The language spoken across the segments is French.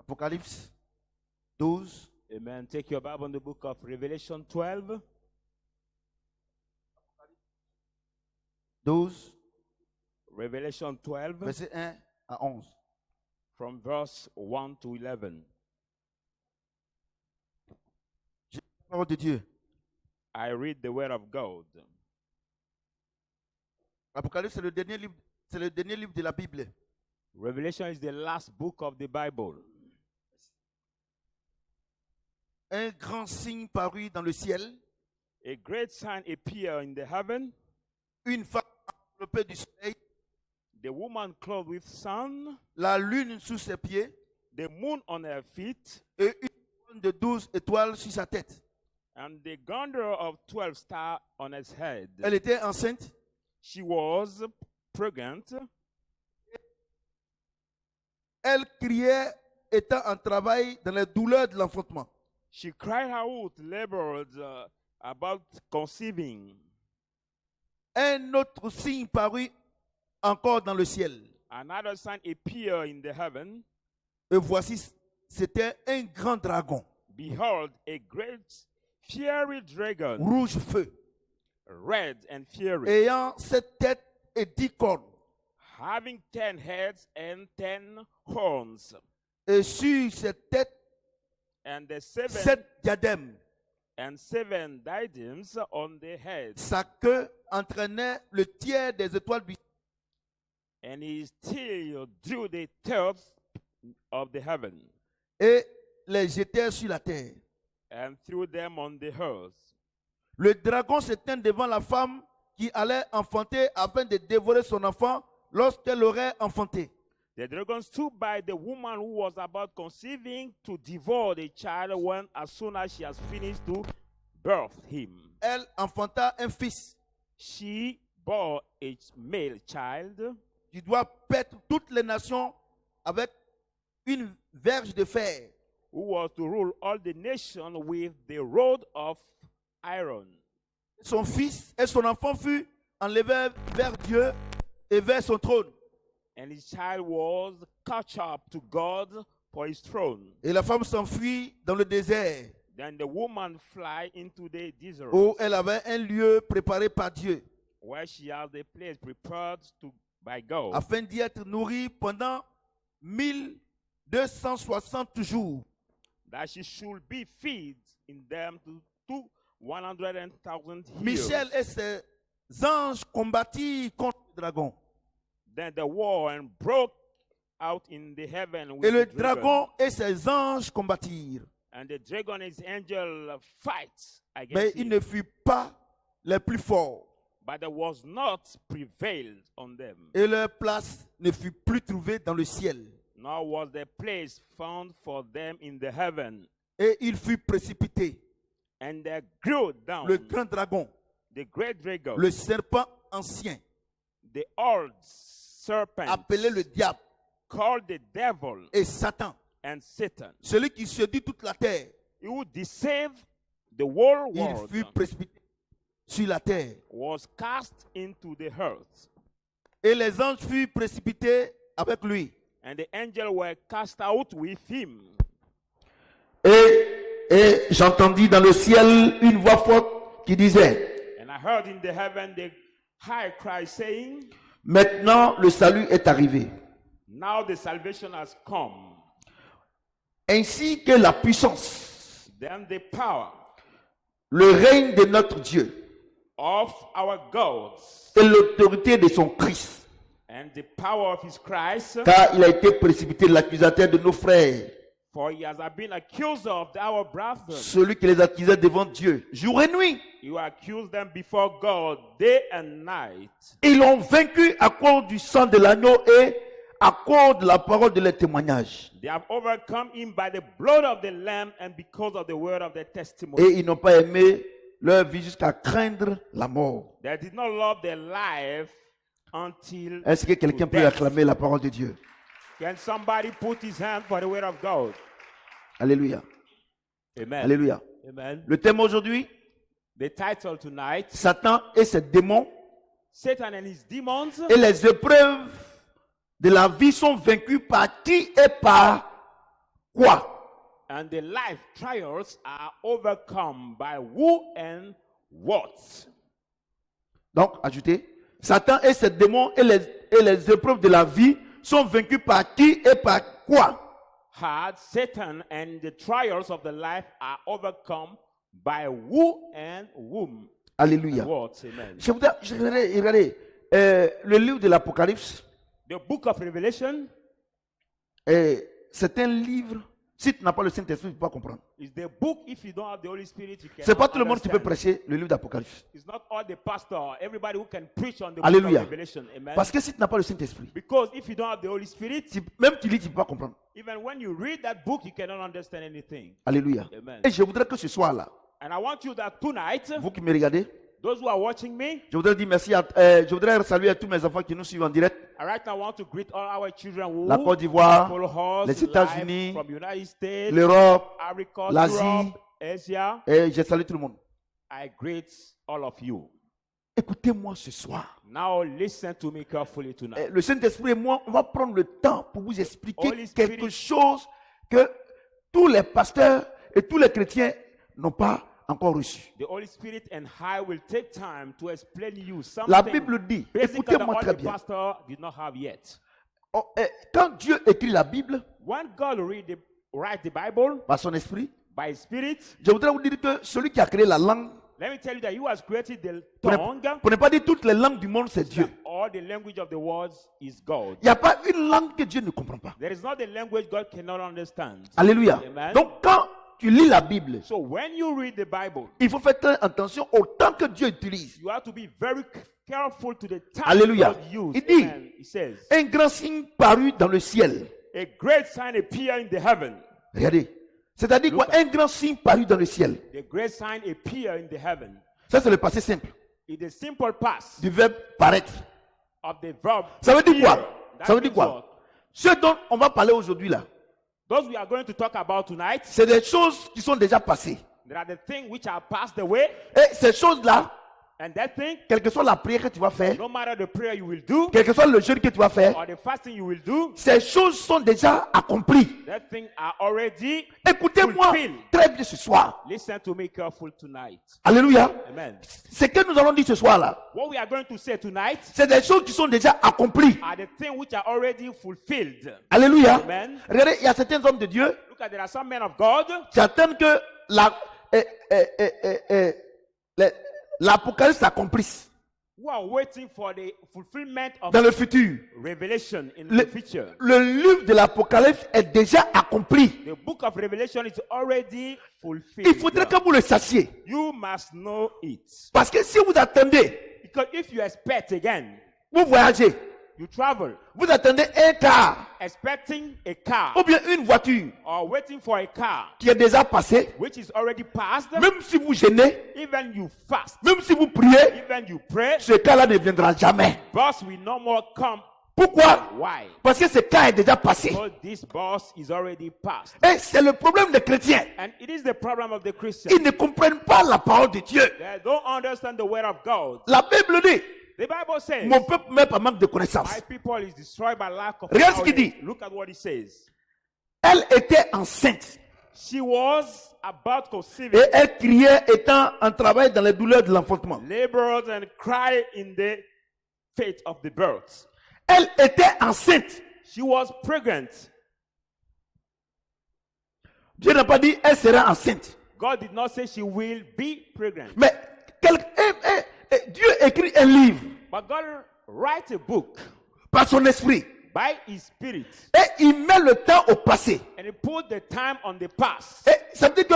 Apocalypse 12. Amen. Take your Bible in the book of Revelation 12. 12, Revelation 12, verset 1 à 11. from verse 1 to 11. J'ai la parole de Dieu. I read the word of God. Apocalypse, c'est le dernier livre de la Bible. Revelation is the last book of the Bible. Un grand signe parut dans le ciel. A great sign appeared in the heaven. Une femme enveloppée du soleil. The woman clothed with sun, La lune sous ses pieds. the moon on her feet, Et une couronne de 12 étoiles sur sa tête. and the garter of 12 stars on his head. Elle était enceinte. She was pregnant. Elle criait, étant en travail dans les douleurs de l'enfantement. She cried out, labored about conceiving. Un autre signe parut encore dans le ciel. Another sign appeared in the heaven. Et voici, c'était un grand dragon, Behold, a great fiery dragon, rouge feu, red and fiery, ayant 7 têtes et 10 cornes. having 10 heads and 10 horns, Et sur ses têtes, and the 7 diadèmes. diadems on their heads. Sa queue entraînait le tiers des étoiles du ciel. And he still drew the third of the heaven Et les jetait sur la terre. and threw them on the earth. Le dragon se tint devant la femme qui allait enfanter afin de dévorer son enfant lorsqu'elle aurait enfanté. The dragon stood by the woman who was about conceiving to devour the child when, as soon as she has finished to birth him. Elle enfanta un fils She bore a male child qui doit paître toutes les nations avec une verge de fer. who was to rule all the nations with the rod of iron. Son fils et son enfant furent enlevés vers Dieu et vers son trône. And his child was caught up to God for his throne. Et la femme s'enfuit dans le désert Then the woman fly into the desert, où elle avait un lieu préparé par Dieu where she has a place prepared by God, afin d'y être nourrie pendant 1260 jours. that she should be fed in them to 100,000 years. Michel et ses anges combattirent contre le dragon. Then the war and broke out in the heaven Et with le the dragon. dragon et ses anges combattirent. And the dragon and his angel fight Mais against ils him. ne furent pas les plus forts. But there was not prevailed on them, Et leur place ne fut plus trouvée dans le ciel. nor was there place found for them in the heaven. Et ils furent précipités. And they grew down, Le grand dragon, the great dragon, le serpent ancien, the old serpent, appelé le diable called the devil et Satan, and Satan, celui qui séduit toute la terre, he would deceive the whole il world, fut précipité sur la terre. was cast into the earth. Et les anges furent précipités avec lui. And the angels were cast out with him. Et j'entendis dans le ciel une voix forte qui disait, And I heard in the heaven the high cry saying, maintenant le salut est arrivé, now the salvation has come, ainsi que la puissance, then the power le règne de notre Dieu of our God et l'autorité de son Christ. and the power of his Christ, Car il a été précipité l'accusateur de nos frères, for he has been accuser of our brothers. celui qui les accusait devant Dieu, jour et nuit. You accuse them before God day and night. Ils l'ont vaincu à cause du sang de l'agneau et à cause de la parole de leur témoignage. They have overcome him by the blood of the Lamb and because of the word of their testimony. Et ils n'ont pas aimé leur vie jusqu'à craindre la mort. They did not love their life until Est-ce que quelqu'un to peut death. acclamer la parole de Dieu? Can somebody put his hand for the word of God? Alléluia. Amen. Alléluia. Amen. Le thème aujourd'hui, The title tonight, Satan et ses démons Satan and his demons, et les épreuves de la vie sont vaincus par qui et par quoi? And the life trials are overcome by who and what. Donc, ajoutez, Satan et ses démons et les épreuves de la vie sont vaincus par qui et par quoi? Hard, Satan and the trials of the life are overcome by who and whom. Alléluia. And what? Amen. Je voudrais regarder le livre de l'Apocalypse. The book of Revelation C'est un livre. Si tu n'as pas le Saint-Esprit, tu ne peux pas comprendre. is the book. If you don't have the Holy Spirit, you C'est pas cannot tout le monde qui peut understand. prêcher le livre d'Apocalypse. It's not all the pastor, everybody who can preach on the Alléluia. book of Revelation. Amen. Parce que si tu n'as pas le Saint-Esprit, Because if you don't have the Holy Spirit, même tu lis, tu ne peux pas comprendre. even when you read that book, you cannot understand anything. Alléluia. Amen. Et je voudrais que ce soir-là, And I want you that tonight, vous qui me regardez, those who are watching me, je voudrais dire merci je voudrais saluer à tous mes enfants qui nous suivent en direct. right now I want to greet all our children who La Côte d'Ivoire, follow us les États-Unis, live from United States, l'Europe, Africa, l'Asie. Europe, Asia. et je salue tout le monde. I greet all of you. Écoutez-moi ce soir. Now listen to me carefully tonight. Le Saint-Esprit et moi, on va prendre le temps pour vous expliquer Holy Spirit. quelque chose que tous les pasteurs et tous les chrétiens n'ont pas encore reçu. The Holy Spirit and I will take time to explain you something La Bible dit, basic that écoutez-moi all très the bien. pastor did not have yet. Quand Dieu écrit la Bible When God write the Bible par son esprit, by His Spirit, je voudrais vous dire que celui qui a créé la langue, let me tell you that He has created the pour tongue. ne pas dire toutes les langues du monde, c'est Dieu. All the language of the world is God. Il n'y a pas une langue que Dieu ne comprend pas. There is not a language God cannot understand. Alléluia. Amen. Donc quand tu lis la Bible, So when you read the Bible, il faut faire très attention au temps que Dieu utilise. you have to be very careful to the time Alléluia. God used. Il dit, Amen. He says, un grand signe parut dans le ciel. a great sign appeared in the heaven. Regardez. C'est-à-dire quoi? Un grand signe parut dans le ciel. The great sign appeared in the heaven. Ça, c'est le passé simple It is simple past du verbe paraître. of the verb. Ça veut dire quoi? appear. That Ça veut dire means quoi? what? Ce dont on va parler aujourd'hui là, Those we are going to talk about tonight, c'est des choses qui sont déjà passées. there are the things which are passed away, Et ces choses-là, and that thing, quelle que soit la prière que tu vas faire, no matter the prayer you will do quel que soit le jeûne que tu vas faire, or the fasting you will do, ces choses sont déjà accomplies. that thing are already Écoutez-moi fulfilled. très bien ce soir. Listen to me careful tonight. Alléluia. Amen. Ce que nous allons dire ce soir là, What we are going to say tonight c'est des choses qui sont déjà accomplies. are the things which are already fulfilled. Alléluia. Amen. Regardez, il y a certains hommes de Dieu Look at there are some men of God qui attendent que l'Apocalypse s'accomplisse who are waiting for the fulfillment of dans le futur. revelation in Le, the future. le livre de l'Apocalypse est déjà accompli. The book of Revelation is already fulfilled. Il faudrait que vous le sachiez. You must know it. Parce que si vous attendez, Because if you expect again, vous voyagez, you travel vous attendez un car expecting a car ou bien une voiture or waiting for a car qui est déjà passée, which is already passed, même si vous gênez, even you fast, même si vous priez, even you pray, ce cas-là ne viendra jamais. bus will no more come. Pourquoi? Why? Parce que ce cas est déjà passé. Because this bus is already passed. Et c'est le problème des chrétiens. And it is the problem of the Christians. Ils ne comprennent pas la parole de Dieu. They don't understand the word of God. La Bible dit, The Bible says, mon peuple meurt par manque de my connaissance. people is destroyed by lack of Regarde ce qu'il knowledge. dit. Look at what he says. Elle était enceinte She was about conceiving, et elle criait étant en travail dans les douleurs de l'enfantement. labored and cried in the fate of the birth. Elle était enceinte. She was pregnant. Dieu n'a pas dit elle sera enceinte. God did not say she will be pregnant. Mais Dieu écrit un livre But God writes a book par son esprit by His Spirit. et il met le temps au passé. And He put the time on the past. Et ça veut dire que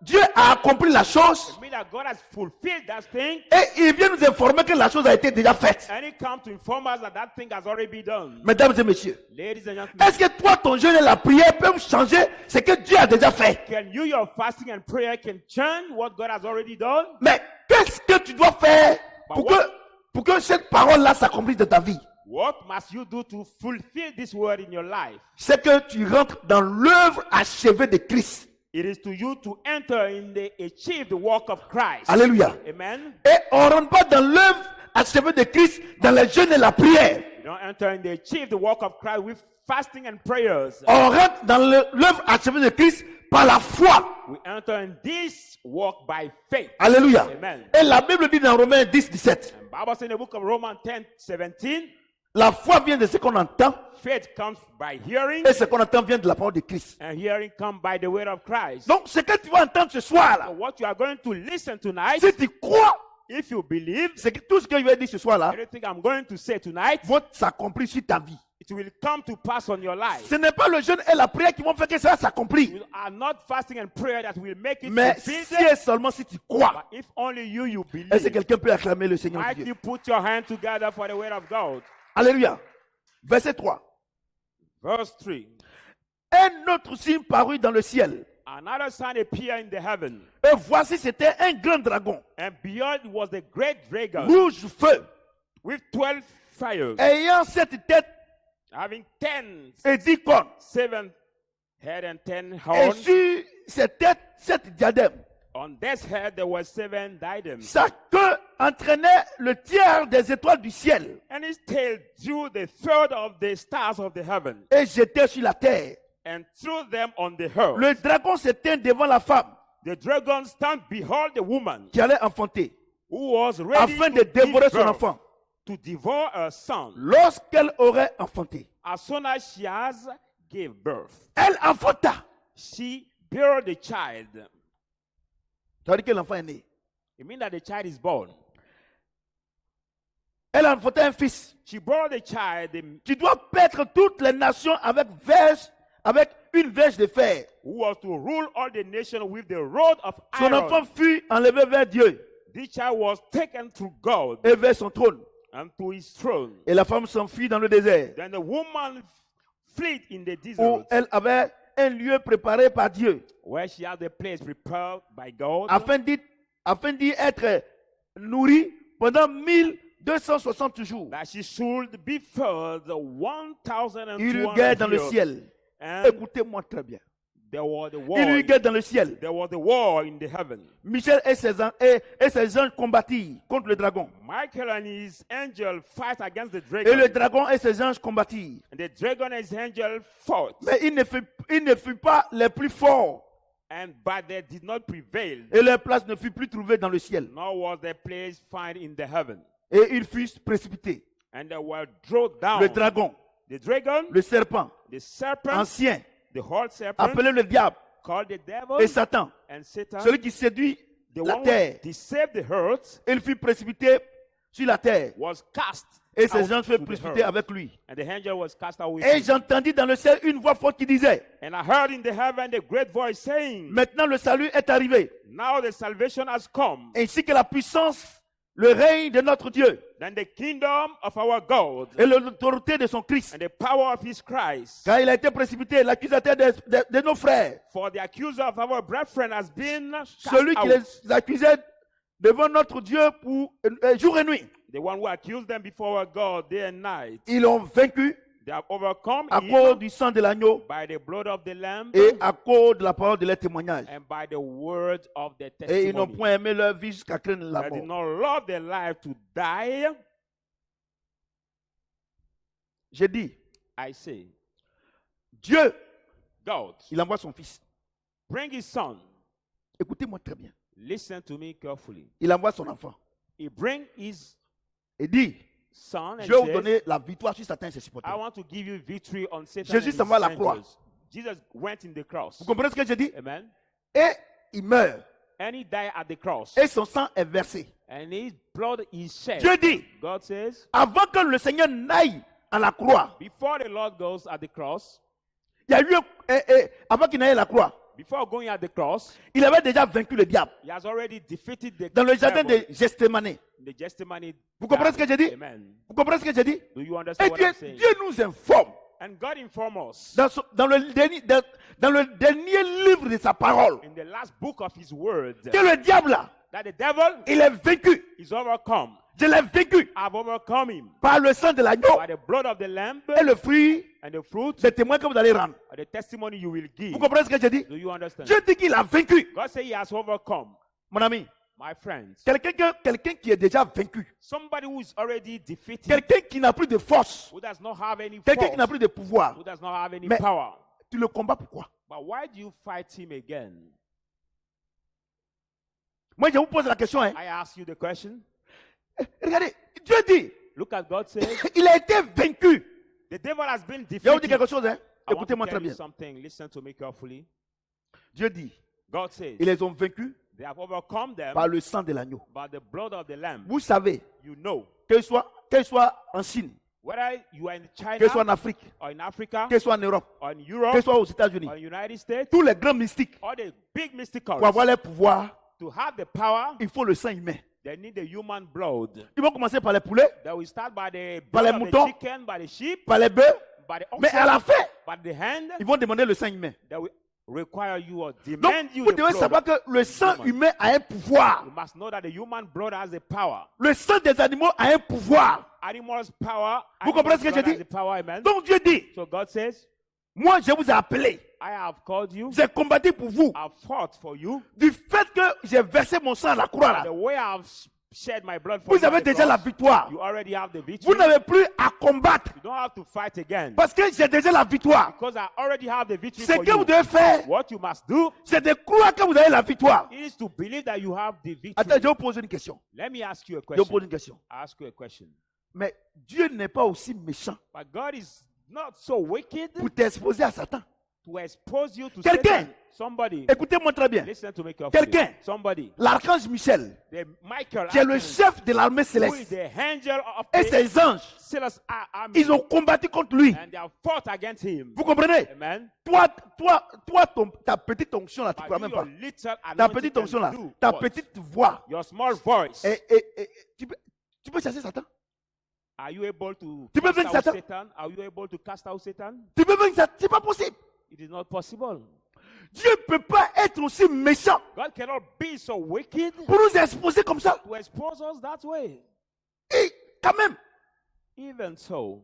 Dieu a accompli la chose It means that God has fulfilled that thing. et il vient nous informer que la chose a été déjà faite. And He comes to inform us that that thing has already been done. Mesdames et messieurs, Ladies and gentlemen, est-ce que toi, ton jeûne et la prière peuvent changer ce que Dieu a déjà fait? can you, your fasting and prayer can change what God has already done? Mais qu'est-ce que tu dois faire pour que cette parole-là s'accomplisse dans ta vie? What must you do to fulfill this word in your life? C'est que tu rentres dans l'œuvre achevée de Christ. It is to you to enter in the achieved work of Christ. Alléluia. Amen. Et on ne rentre pas dans l'œuvre achever de Christ dans le jeûne et la prière. You don't enter and achieve the work of Christ with fasting and prayers. On rentre dans l'œuvre achevée de Christ par la foi. We enter in this work by faith. Alléluia. Amen. Et la Bible dit dans Romains 10, 17, And Bible says in the book of Romans 10:17, la foi vient de ce qu'on entend, faith comes by hearing, et ce qu'on entend vient de la parole de Christ. and hearing comes by the word of Christ. Donc, ce que tu vas entendre ce soir-là, So what you are going to listen tonight, si tu crois, if you believe, c'est que tout ce que je vais dire ce soir-là everything I'm going to say tonight, va s'accomplir sur ta vie. it will come to pass on your life. Ce n'est pas le jeûne et la prière qui vont faire que ça s'accomplit. You are not fasting and prayer that will make it Mais fulfilled, si et seulement si tu crois. but if only you Est-ce que believe. quelqu'un peut acclamer le Seigneur Might Dieu? you put your hand together for the word of God? Alléluia. Verset 3. Verse 3. Un autre signe parut dans le ciel. Another sign appeared in the heaven, Et voici, c'était un grand dragon, and beyond was the great dragon rouge feu, with 12 fires, ayant 7 têtes having 10, et 10 cornes. 7 head and 10 Et horns. sur ces têtes, 7 diadèmes. On this head there were 7 diadems, Sa queue entraînait le tiers des étoiles du ciel and his tail drew the third of the stars of the heaven, et jetait sur la terre. and threw them on the earth. Le dragon se tint devant la femme The dragon stand behold the woman qui allait enfanter, who was ready afin to de dévorer give son birth, enfant. to devour her son. Lorsqu'elle aurait enfanté, As soon as she has gave birth, elle enfanta. she bare the child. Ça veut dire que l'enfant est né. It means that the child is born. Elle a enfanté un fils. She bore the child Tu dois paître toutes les nations avec une verge de fer. who was to rule all the nation with the rod of Son enfant iron. fut enlevé vers Dieu This child was taken to God et vers son trône. and to his throne. Et la femme s'enfuit dans le désert, Then the woman fled in the où desert, elle avait un lieu préparé par Dieu, where she had a place prepared by God, afin d'y être nourrie pendant 1260 jours. that she should be fed Il y eut guerre 1,200 dans le years. ciel. And Écoutez-moi très bien. there was the war. Il y eut guerre dans le ciel. There was the war in the heaven. Michel et ses anges combattirent contre le dragon. Michael and his angel fight against the Et le dragon. dragon et ses anges combattirent. And the dragon and his angel fought. Mais il ne fut pas les plus forts. But they did not prevail. Et leur place ne fut plus trouvée dans le ciel. Nor was their place found in the heaven. Et ils furent précipités. And they were drawn down. Le dragon, The dragon, le serpent, the serpent, ancien, the whole serpent, appelé le diable, called the devil et Satan, and Satan, celui qui séduit the la one terre. who deceived the earth, Il fut précipité sur la terre. was cast Et out ses anges furent to the précipités earth. avec lui. And the angel was cast out with Et him. j'entendis dans le ciel une voix forte qui disait, And I heard in the heaven the great voice saying, maintenant le salut est arrivé, now the salvation has come, ainsi que la puissance, le règne de notre Dieu then the kingdom of our God et l'autorité de son Christ. and the power of his Christ. Car il a été précipité, l'accusateur de nos frères, For the accuser of our brethren has been cast celui qui out. les accusait devant notre Dieu pour jour et nuit. The one who accused them before our God day and night. Ils l'ont vaincu They have overcome à him cause du sang de l'agneau by the blood of the Lamb et à cause de la parole de leur témoignage. and by the word of the Et ils n'ont testimony. point aimé leur vie jusqu'à craindre la They did mort. not love their life to die. J'ai dit, I say, Dieu, God, il envoie son fils. bring his son. Écoutez-moi très bien. Listen to me carefully. Il envoie son enfant. He bring his Et dit, son and je vais vous says, donner la victoire sur Satan et ses I supporters. want to give you victory on Satan Jésus and s'en va à la his croix. angels. Jesus went in the cross. Vous comprenez ce que j'ai dit? Amen. Et il meurt. And he died at the cross. Et son sang est versé. And his blood is shed. Dieu dit, God says, avant que le Seigneur n'aille à la croix, before the Lord goes at the cross, il y a eu, avant qu'il n'aille à la croix, before going at the cross, il avait déjà vaincu le diable he has already defeated the dans le jardin devil de Gethsemane. in the Gethsemane. Vous comprenez ce que j'ai dit? Amen. Vous comprenez ce que j'ai dit? Do you Et understand what Dieu, I'm saying? Dieu nous informe And God informs us dans le dernier livre de sa parole in the last book of his word que le diable, là, that the devil il est vaincu. is overcome. Je l'ai vaincu I've overcome him par le sang de l'agneau by the blood of the Lamb et le fruit and the fruit des témoins que vous allez rendre. and the testimony you will give. Vous comprenez ce que j'ai dit? Do you understand? Dieu dit qu'il a vaincu. God said he has overcome. Mon ami, My friends, Quelqu'un qui est déjà vaincu. somebody who is already defeated, Quelqu'un qui n'a plus de force. who does not have any Quelqu'un qui n'a force, plus de pouvoir. who does not have any Mais- power. Tu le combats pourquoi? But why do you fight him again? Moi, je vous pose la question. Hein. I ask you the question. Regardez, Dieu dit, Look at God says, il a été vaincu. the devil has been Je vais vous dire defeated. quelque chose. Hein. I want to Écoutez-moi tell très you bien. something. Listen to me carefully. Dieu dit, God says, ils les ont vaincus they have overcome them par le sang de l'agneau. by the blood of the Lamb. Vous savez, You know, qu'il soit en Chine, whether you are in qu'il soit en China Afrique, or in Africa qu'il soit en Europe, or in qu'il Europe soit aux États-Unis, or in the United States tous les grands mystiques, or the big mysticals, pour avoir leur pouvoir, to have the power, il faut le sang humain. they need the human blood. Ils vont commencer par les poulets, They will start by the Par les blood of moutons. the chicken, by the sheep, par les bœufs, by the mais à oxen, la fin, by the hand. ils vont demander le sang humain. They will require you or Donc, demand you vous the devez blood. savoir que le sang human. humain a un pouvoir. You must know that the human blood has the power. Le sang des animaux a un pouvoir. Animals' power. Vous comprenez animals' ce que je blood dis? has the power, amen. Donc Dieu dit, So God says, moi je vous ai appelé, I have called you, j'ai combattu pour vous. I've fought for you. Du fait que j'ai versé mon sang à la croix, là, The way I've shed my blood for vous you, avez at the déjà la cross, victoire. you already have the Vous victory. n'avez plus à combattre You don't have to fight again. parce que j'ai déjà la victoire. Because I already have the victory Ce for que vous you. devez faire, What you must do c'est de croire que vous avez la victoire. is to believe that you have the victory. Attends, je vais vous poser une question. Let me ask you a Je vais vous poser question. une question. I ask you a question. Mais Dieu n'est pas aussi méchant But God is not so wicked pour t'exposer à Satan. to expose you to Quelqu'un. Satan. Somebody. Écoutez-moi très bien. Listen to me carefully. Quelqu'un. Somebody. L'archange Michel, The Michael qui est le Archangel, chef de l'armée who is céleste, the angel of et the ses anges, Celestial army, ils ont combattu contre lui. and they have fought against him. Vous comprenez? Amen. Ta petite onction là, tu ne crois But même your pas. little Ta anointing petite can onction là, do ta what? petite voix. Your small voice. Tu peux chasser Satan? Are you able to Tu peux cast vaincre out Satan? Satan? Are you able to cast out Satan? Tu peux vaincre Satan? C'est pas possible. It is not possible. Dieu ne peut pas être aussi méchant God cannot be so wicked pour nous exposer comme ça. to expose us that way. Et quand même, Even so,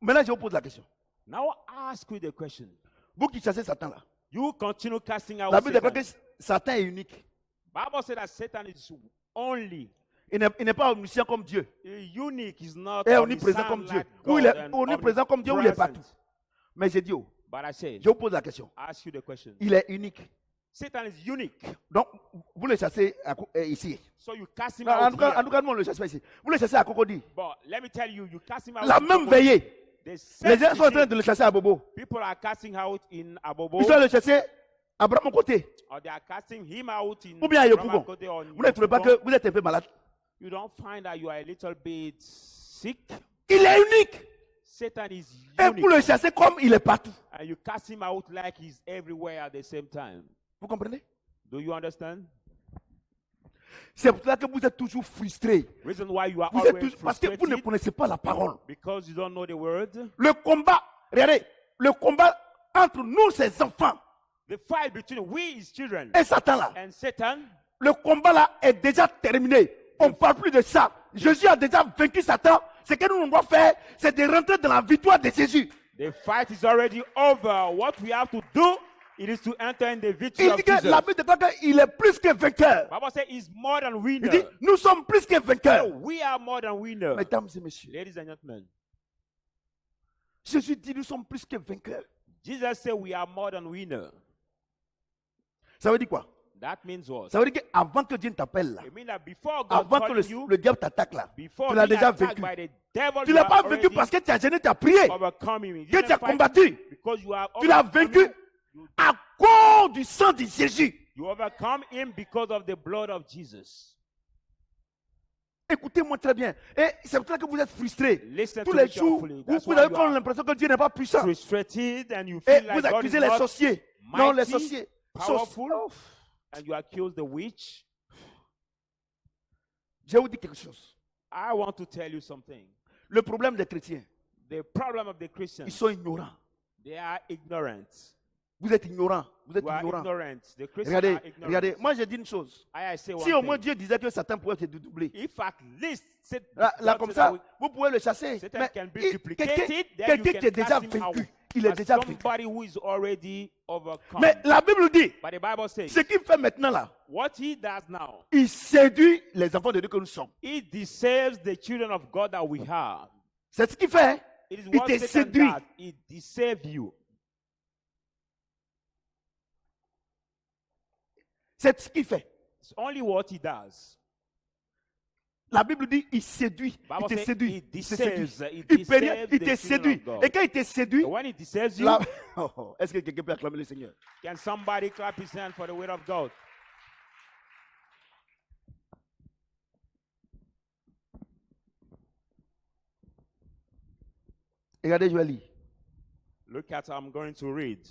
maintenant je vous pose la question. now I ask you the question. Vous qui chassez Satan là, You continue casting out la Bible déclare Satan. que Satan est unique. Bible says that Satan is only Il n'est pas omniscient comme Dieu. unique, is not Et omniprésent omniscient comme Dieu. like Ou il God est and omniprésent comme Dieu ou il est partout. omnipresent. Mais j'ai dit, But I say, je vous pose la question. I ask you the question. Il est unique. Satan is unique. Donc, vous le chassez ici. So you cast him En out tout cas, here. nous, on le chasse pas ici. Vous le chassez à Cocody. But let me tell you, you cast him out. La in même Abobo. veillée, The les same gens sont en train vision. de le chasser à Bobo. People are casting out in Abobo, Ils sont le chasser à Brahman côté. or they are casting him out in Ou bien à Yopougon. Ramakote or Vous ne trouvez pas Yopougon. que vous êtes un peu malade. You don't find that you are a little bit sick. Il est unique. Satan is Et unique. vous le chassez comme il est partout. And you cast him out like he's everywhere at the same time. Vous comprenez? Do you understand? C'est pour cela que vous êtes toujours frustré. Reason why you are Vous êtes always toujours, parce que vous ne frustrated, connaissez pas la parole. because you don't know the word. Le combat, regardez, le combat entre nous, ses enfants, The fight between we, his children, et Satan là, and Satan, le combat là est déjà terminé. On ne parle plus de ça. Jésus a déjà vaincu Satan. Ce que nous devons faire, c'est de rentrer dans la victoire de Jésus. the fight is already over. What we have to do, it is to enter in the victory Il of dit que Jesus. la Bible déclare qu'il est plus que vainqueur. Bible says he's more than Il winner. dit, nous sommes plus que vainqueurs. So we are more than winner. Mesdames et messieurs, Ladies and gentlemen, Jésus dit, nous sommes plus que vainqueurs. Jesus said we are more than winner. Ça veut dire quoi? That means what? Ça veut dire qu'avant que Dieu ne t'appelle là, It means that before God avant que calling you, le diable t'attaque là, before tu l'as being déjà attacked vaincu. by the devil, Tu you ne l'as are pas vaincu already parce que tu as gêné, tu as prié, overcome him. You que tu as didn't fight combattu. because you have Tu l'as overcome vaincu him. à cause du sang de Jésus. You overcome him because of the blood of Jesus. Écoutez-moi très bien. Et c'est pour ça que vous êtes frustrés. Listen Tous to les me jours, carefully. vous That's why avez you comme are l'impression que Dieu n'est pas puissant. frustrated and you Et feel vous like God is accusez les not sorciers. Non, les mighty, sorciers. powerful, Oh. and you accuse the witch. Je vais vous dire quelque chose. I want to tell you something. Le problème des chrétiens, The problem of the ils Christians, sont ignorants. they are ignorant. Vous êtes ignorants. Vous êtes We are ignorants. ignorant. The Christians Regardez, are ignorant. regardez. Moi, je dis une chose. I say one Si au moins thing. Dieu disait que Satan pouvait se dédoubler, If at least là God comme said ça, that vous pouvez le chasser. Satan Mais can be quelqu'un duplicated, then you quelqu'un qui est can déjà cast him out. vaincu, il est as déjà vaincu. somebody who is already overcome. Mais la Bible dit, But the Bible says, ce qu'il fait maintenant là, what he does now, il séduit les enfants de Dieu que nous sommes. he deceives the children of God that we have. C'est ce qu'il fait. It is Il what te Satan séduit. does. He deceives you. C'est ce qu'il fait. It's only what he does. La Bible dit, il séduit. Bible Il te says séduit. he Il te deceives, séduit. he Il deceives te the séduit. children of God. Et quand il te séduit, But when he deceives you, là, est-ce que quelqu'un peut acclamer le Seigneur? can somebody clap his hand for the word of God? Regardez, je vais lire. Look at how I'm going to read.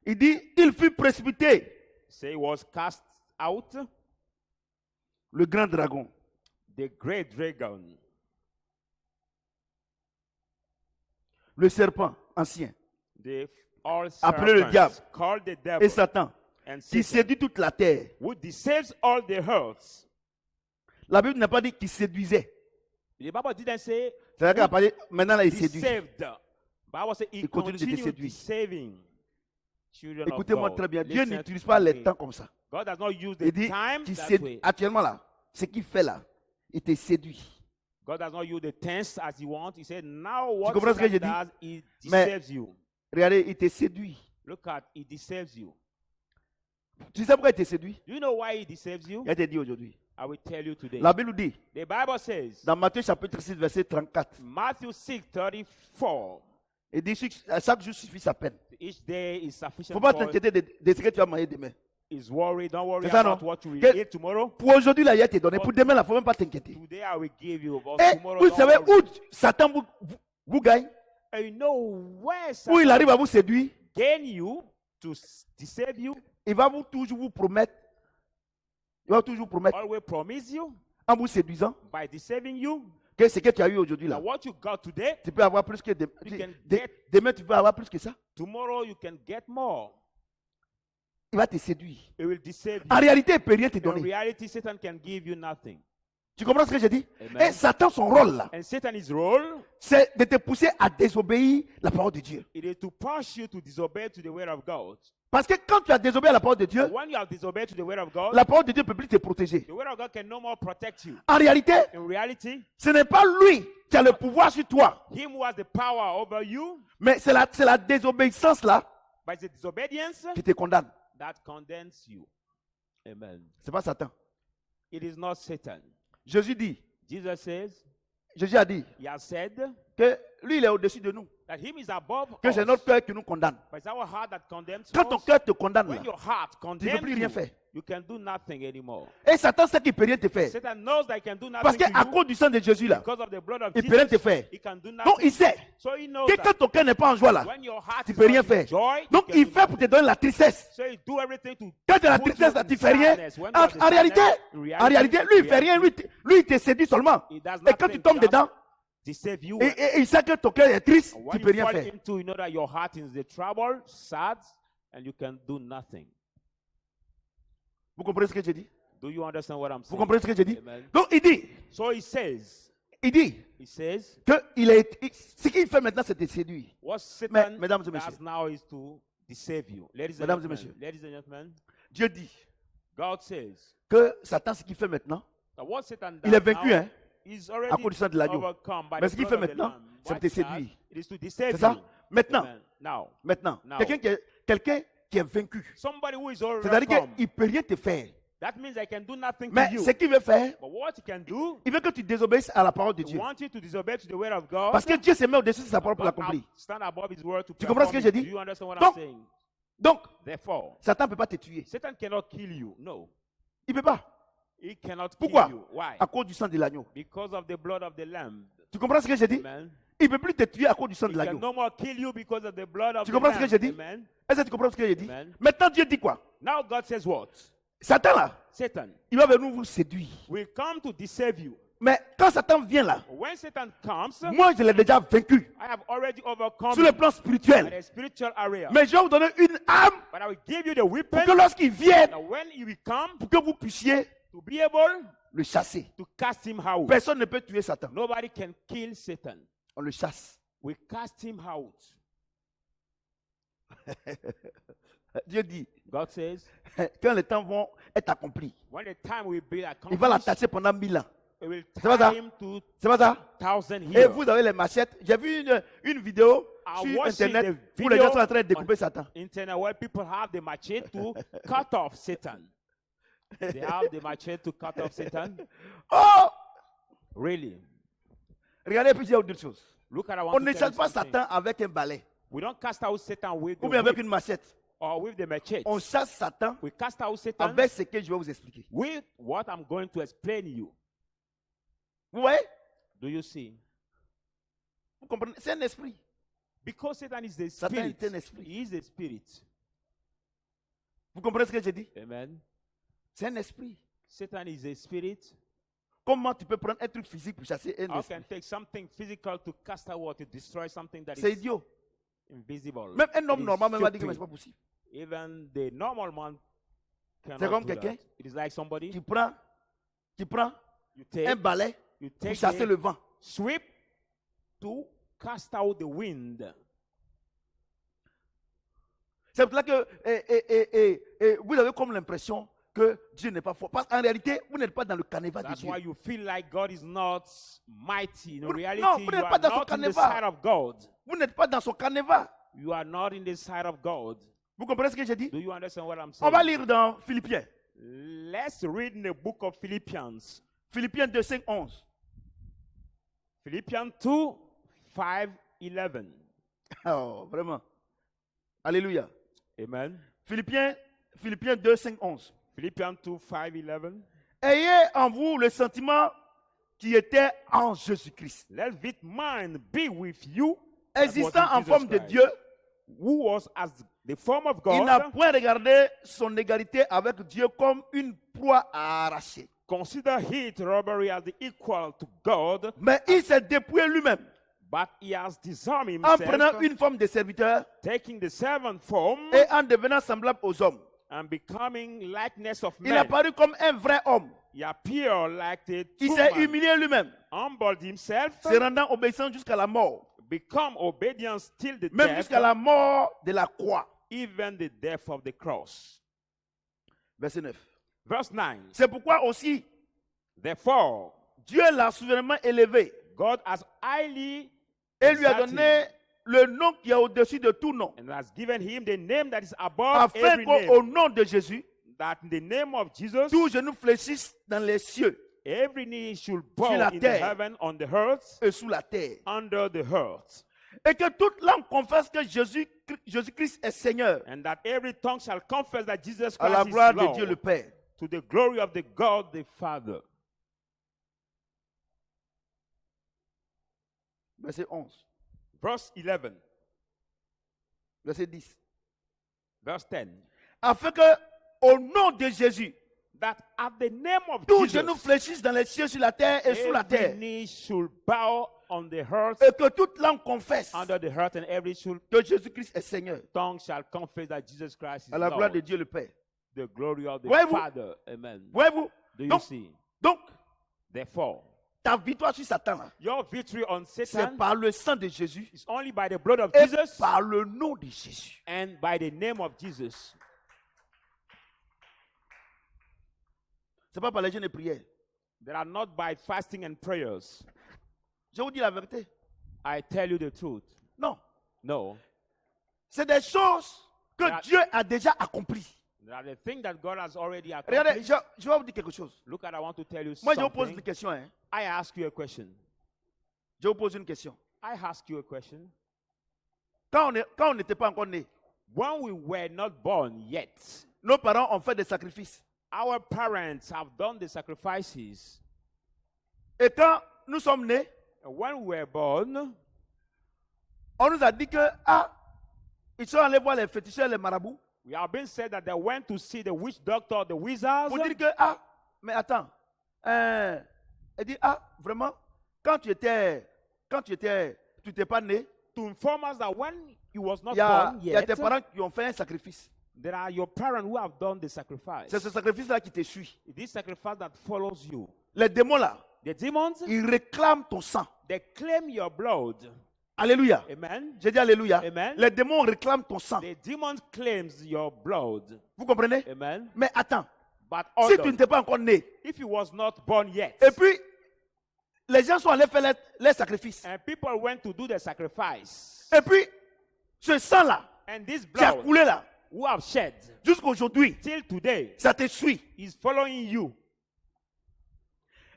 Il dit, il fut précipité, Say he was cast out, le grand dragon, the great dragon, le serpent ancien, the all Appelé le diable. serpents, called the et devil, Satan, and qui Satan, séduit toute la terre. who deceives all the earth. La Bible n'a pas dit qu'il séduisait. The Bible didn't say C'est-à-dire qu'il a parlé, maintenant là, il séduit. deceived. Bible says he Il continue de te continued séduire. deceiving children of Écoutez-moi God. très bien, Dieu Listen n'utilise to pas me. les temps comme ça. God does not use the Il dit, time qu'il that séduit. way. Actuellement là, ce qu'il fait là, il te séduit. God does not use the tense as he wants. He said, now what comprends ce que Satan je does, he Mais- deceives you. Regardez, il te séduit. Look at, he deceives you. Tu sais pourquoi il te séduit? Do you know why he deceives you? Il te dit aujourd'hui. I will tell you today. La Bible dit, The Bible says, dans Matthieu chapitre 6, verset 34, Matthew 6:34, il dit, chaque jour suffit sa peine. each day is Il ne sufficient faut pas for t'inquiéter de ce que tu vas manger demain. his worry. Don't worry C'est ça, about non? what you will Que- eat tomorrow. Pour aujourd'hui, là, il a été donné. Pour demain, là, il ne faut même pas t'inquiéter. Today I will give you, but Et tomorrow vous don't savez worry. où Satan vous gagne, And you know where où il Satan arrive à vous séduire, gain you to deceive you, il va toujours vous promettre, il va toujours promettre, always promise you en vous séduisant, by deceiving you que ce que tu as eu aujourd'hui, that là, what you got today, tu peux avoir plus que You can get- demain, tu peux avoir plus que ça. tomorrow you can get more. Il va te séduire. It will deceive you. En réalité, il ne peut rien te In donner. reality, Satan can give you nothing. Tu comprends ce que je dis? Amen. Et Satan, son rôle, là, And Satan's role, c'est de te pousser à désobéir la parole de Dieu. it is to push you to disobey to the word of God. Parce que quand tu as désobéi à la parole de Dieu, When you have disobeyed to the word of God, la parole de Dieu ne peut plus te protéger. the word of God can no more protect you. En réalité, In reality, ce n'est pas lui qui a le pouvoir sur toi, him who has the power over you, mais c'est la désobéissance là by the disobedience, qui te condamne. that condemns you. Amen. C'est pas Satan. It is not Satan. Jésus dit, Jesus says, Jésus a dit he has said que lui il est au-dessus de nous, that him is above que c'est us. notre cœur qui nous condamne. But it's our heart that condemns Quand ton us. cœur te condamne When là, your heart tu ne peux condemns plus rien you, faire. you can do nothing anymore. Et Satan sait qu'il ne peut rien te faire. Satan knows that he can do Parce nothing qu'à to you cause du sang de Jésus là, because of the blood of il ne peut rien te Jesus. faire. He can do Donc nothing. il sait So he knows que that quand ton cœur n'est pas en joie là, when your heart tu is ne peux rien not in faire. joy, you Donc can il do fait pour te donner la tristesse. So he do everything to Quand tu as la put you tristesse là, in tu ne fais rien. sadness. When En, you have the en réalité, sadness, en réalité, lui il ne fait rien. Lui il te séduit seulement. he does Et quand tu nothing, tombes just dedans, deceive you. et il sait que ton cœur est triste, And tu when ne peux you rien fall faire. into, you know that your heart is in the trouble, sad, and you can do nothing. Vous comprenez ce que j'ai dit? Do you understand what I'm Vous saying? comprenez ce que j'ai dit? Amen. Donc il dit So he says que ce qu'il fait maintenant, c'est de séduire. what Satan mesdames et does messieurs. now is to deceive you. Ladies and Mesdames et gentlemen, messieurs. ladies and gentlemen, Dieu dit God says que Satan, ce qu'il fait maintenant, that what Satan does il est vaincu, now hein, is à already cause du sang de l'agneau. overcome by Mais the ce qu'il blood fait of the maintenant, Lamb. c'est What de te he does, séduire. it is to deceive C'est ça? you. Maintenant, Amen. Now, maintenant, Now. quelqu'un qui est vaincu, somebody who is c'est-à-dire overcome, qu'il ne peut rien te faire. that means I can do nothing to Mais you. ce qu'il veut faire, But what he can do, il veut que tu désobéisses à la parole de he Dieu. wants you to disobey to the word of God. Parce que Dieu se met au-dessus de sa parole pour but l'accomplir. stand above his word to Tu comprends ce que perform j'ai it. dit? Do you understand what Donc, I'm saying? Donc, Therefore, Satan ne peut pas te tuer. Satan cannot kill you. No, Il ne peut pas. he cannot Pourquoi? kill you. Why? À cause du sang de l'agneau. Because of the blood of the Lamb. Tu comprends ce que j'ai dit? Amen. Il ne peut plus te tuer à cause du sang He de can l'agneau. no more kill you because of the blood of Tu the comprends ce que Lamb. j'ai dit? Amen. Est-ce que tu comprends ce que j'ai dit? Amen. Maintenant, Dieu dit quoi? Now God says what? Satan là, Satan il va venir vous séduire. will come to deceive you. Mais quand Satan vient là, When Satan comes, moi je l'ai déjà vaincu I have already overcome sur le him plan in spirituel. the spiritual area. Mais je vais vous donner une âme But I will give you the pour que weapon lorsqu'il vienne, that when he will come, pour que vous puissiez to be able le chasser. to cast him out. Personne ne peut tuer Satan. Nobody can kill Satan. On le chasse. We cast him out. Dieu dit, God says, quand les temps vont être accomplis, when the time will be il va accomplished, l'attacher pendant 1000 ans. it will C'est pas ça? tie him to C'est pas ça? 1,000 Et years. vous avez les machettes. J'ai vu une vidéo I sur watched Internet the où les gens video sont en train de découper on Satan. internet where people have the machete to cut off Satan. They have the machete to cut off Satan. Oh! Really? Regardez, puis j'ai autre chose. Look at I On want ne to tell chasse you pas something. Satan avec un balai We don't cast out Satan with the ou bien avec whip une machette. or with the machete. On chasse Satan We cast out Satan avec ce que je vais vous expliquer. with what I'm going to explain to you. Vous voyez? Do you see? Vous comprenez? C'est un esprit. Because Satan is the Satan spirit. est un esprit. He is a spirit. Vous comprenez ce que j'ai dit? Amen. C'est un esprit. Satan is a spirit. Comment tu peux prendre un truc physique pour chasser un How esprit? can take something physical to cast out or to destroy something that C'est is idiot. invisible? Même un homme It is normal même va dire que stupid. c'est pas possible. Even the normal man C'est cannot comme do quelqu'un that. It is like somebody qui prend you un take balai you pour take chasser a le vent. sweep to cast out the wind. C'est pour cela que vous avez comme l'impression que Dieu n'est pas fort. Parce qu'en réalité, vous n'êtes pas dans le canevas de That's Dieu. why you feel like God is not mighty. In Vous- reality, non, vous you n'êtes are pas dans son not in the canevas. side of God. Vous n'êtes pas dans son canevas. You are not in the side of God. Vous comprenez ce que j'ai dit? Do you understand what I'm On va saying? lire dans Philippiens. Let's read in the book of Philippians. Philippiens 2, 5, 11. Philippians 2, 5, 11. Oh, vraiment. Alléluia. Amen. Philippiens 2, 5, 11. Philippians 2, 5, 11. Ayez en vous le sentiment qui était en Jésus-Christ, Let this mind be with you, that was existant in en Jesus forme de Christ, Dieu. who was as the form of Il n'a God, point regardé son égalité avec Dieu comme une proie à arracher. consider it robbery as the equal to God, Mais il s'est dépouillé lui-même but he has disarmed en prenant himself, une forme de serviteur taking the servant form et en devenant semblable aux hommes. and becoming likeness of Il a men. paru comme un vrai homme. He appeared like a Il true s'est man, humilié lui-même, humbled himself, se rendant obéissant jusqu'à la mort, become obedient till the même death, jusqu'à la mort de la croix. even the death of the cross. Verset 9. Verse 9. C'est pourquoi aussi Therefore, Dieu l'a souverainement élevé God has highly et lui a exalted donné le nom qui est au-dessus de tout nom, and has given him the name that is above afin every qu'au name, nom de Jésus, that in the name of Jesus, tous genoux fléchissent dans les cieux every knee should Sur bow la in the terre. heaven, on the earth, et sous la terre. under the earth, Et que toute langue confesse que Jésus-Christ est Seigneur, and that every tongue shall confess that Jesus à la Christ gloire is de Lord, Dieu le Père. to the glory of the God the Father. Verset 11. Verse 11, Verset 10. verse 10. Afin que, au nom de Jésus, That at the name of tous Jesus, genoux fléchissent dans les cieux, sur la terre et sous la every terre. knee should bow on the earth, Et que toute langue confesse under the earth, and every que Jésus-Christ est Seigneur, tongue shall confess that Jesus Christ is à la gloire Lord, de Dieu le Père. the glory of the Voyez-vous? Father. Amen. Voyez-vous? Do you Donc, see? donc, Therefore, ta victoire sur Satan, là, your victory on c'est Satan par le sang de Jésus is only by the blood of et Jesus par le nom de Jésus. and by the name of Jesus. Ce n'est pas par les jeûnes et prières. They are not by fasting and prayers. Je vous dis la vérité. I tell you the truth. Non. No. C'est des choses que That- Dieu a déjà accomplies. They are the thing that God has already Regardez, accomplished. je vais vous dire quelque chose. Look at, I want to tell you Moi, je vous pose something. une question. Hein. I ask you a question. Je vous pose une question. I ask you a question. Quand on n'était pas encore né, When we were not born yet, nos parents ont fait des sacrifices. our parents have done the sacrifices. Et quand nous sommes nés, And when we were born, on nous a dit que, ils sont allés voir les féticheurs, les marabouts, we have been said that they went to see the witch doctor, the wizards, pour dire que, mais attends, elle dit, vraiment, quand tu n'étais pas né, to inform us that when you was not il y a born yet, tes parents qui ont fait un sacrifice. there are your parents who have done the sacrifice. C'est ce sacrifice-là qui te suit. This sacrifice that follows you. Les démons là, The demons, ils réclament ton sang. they claim your blood. Alléluia. Amen. J'ai dit alléluia. Amen. Les démons réclament ton sang. The demons claims your blood. Vous comprenez? Amen. Mais attends, But si tu other, n'étais pas encore né, if he was not born yet, et puis les gens sont allés faire les sacrifices, and people went to do the sacrifice, et puis ce sang-là and this qui a blood coulé là, who have shed jusqu'à aujourd'hui, till today ça te suit. is following you,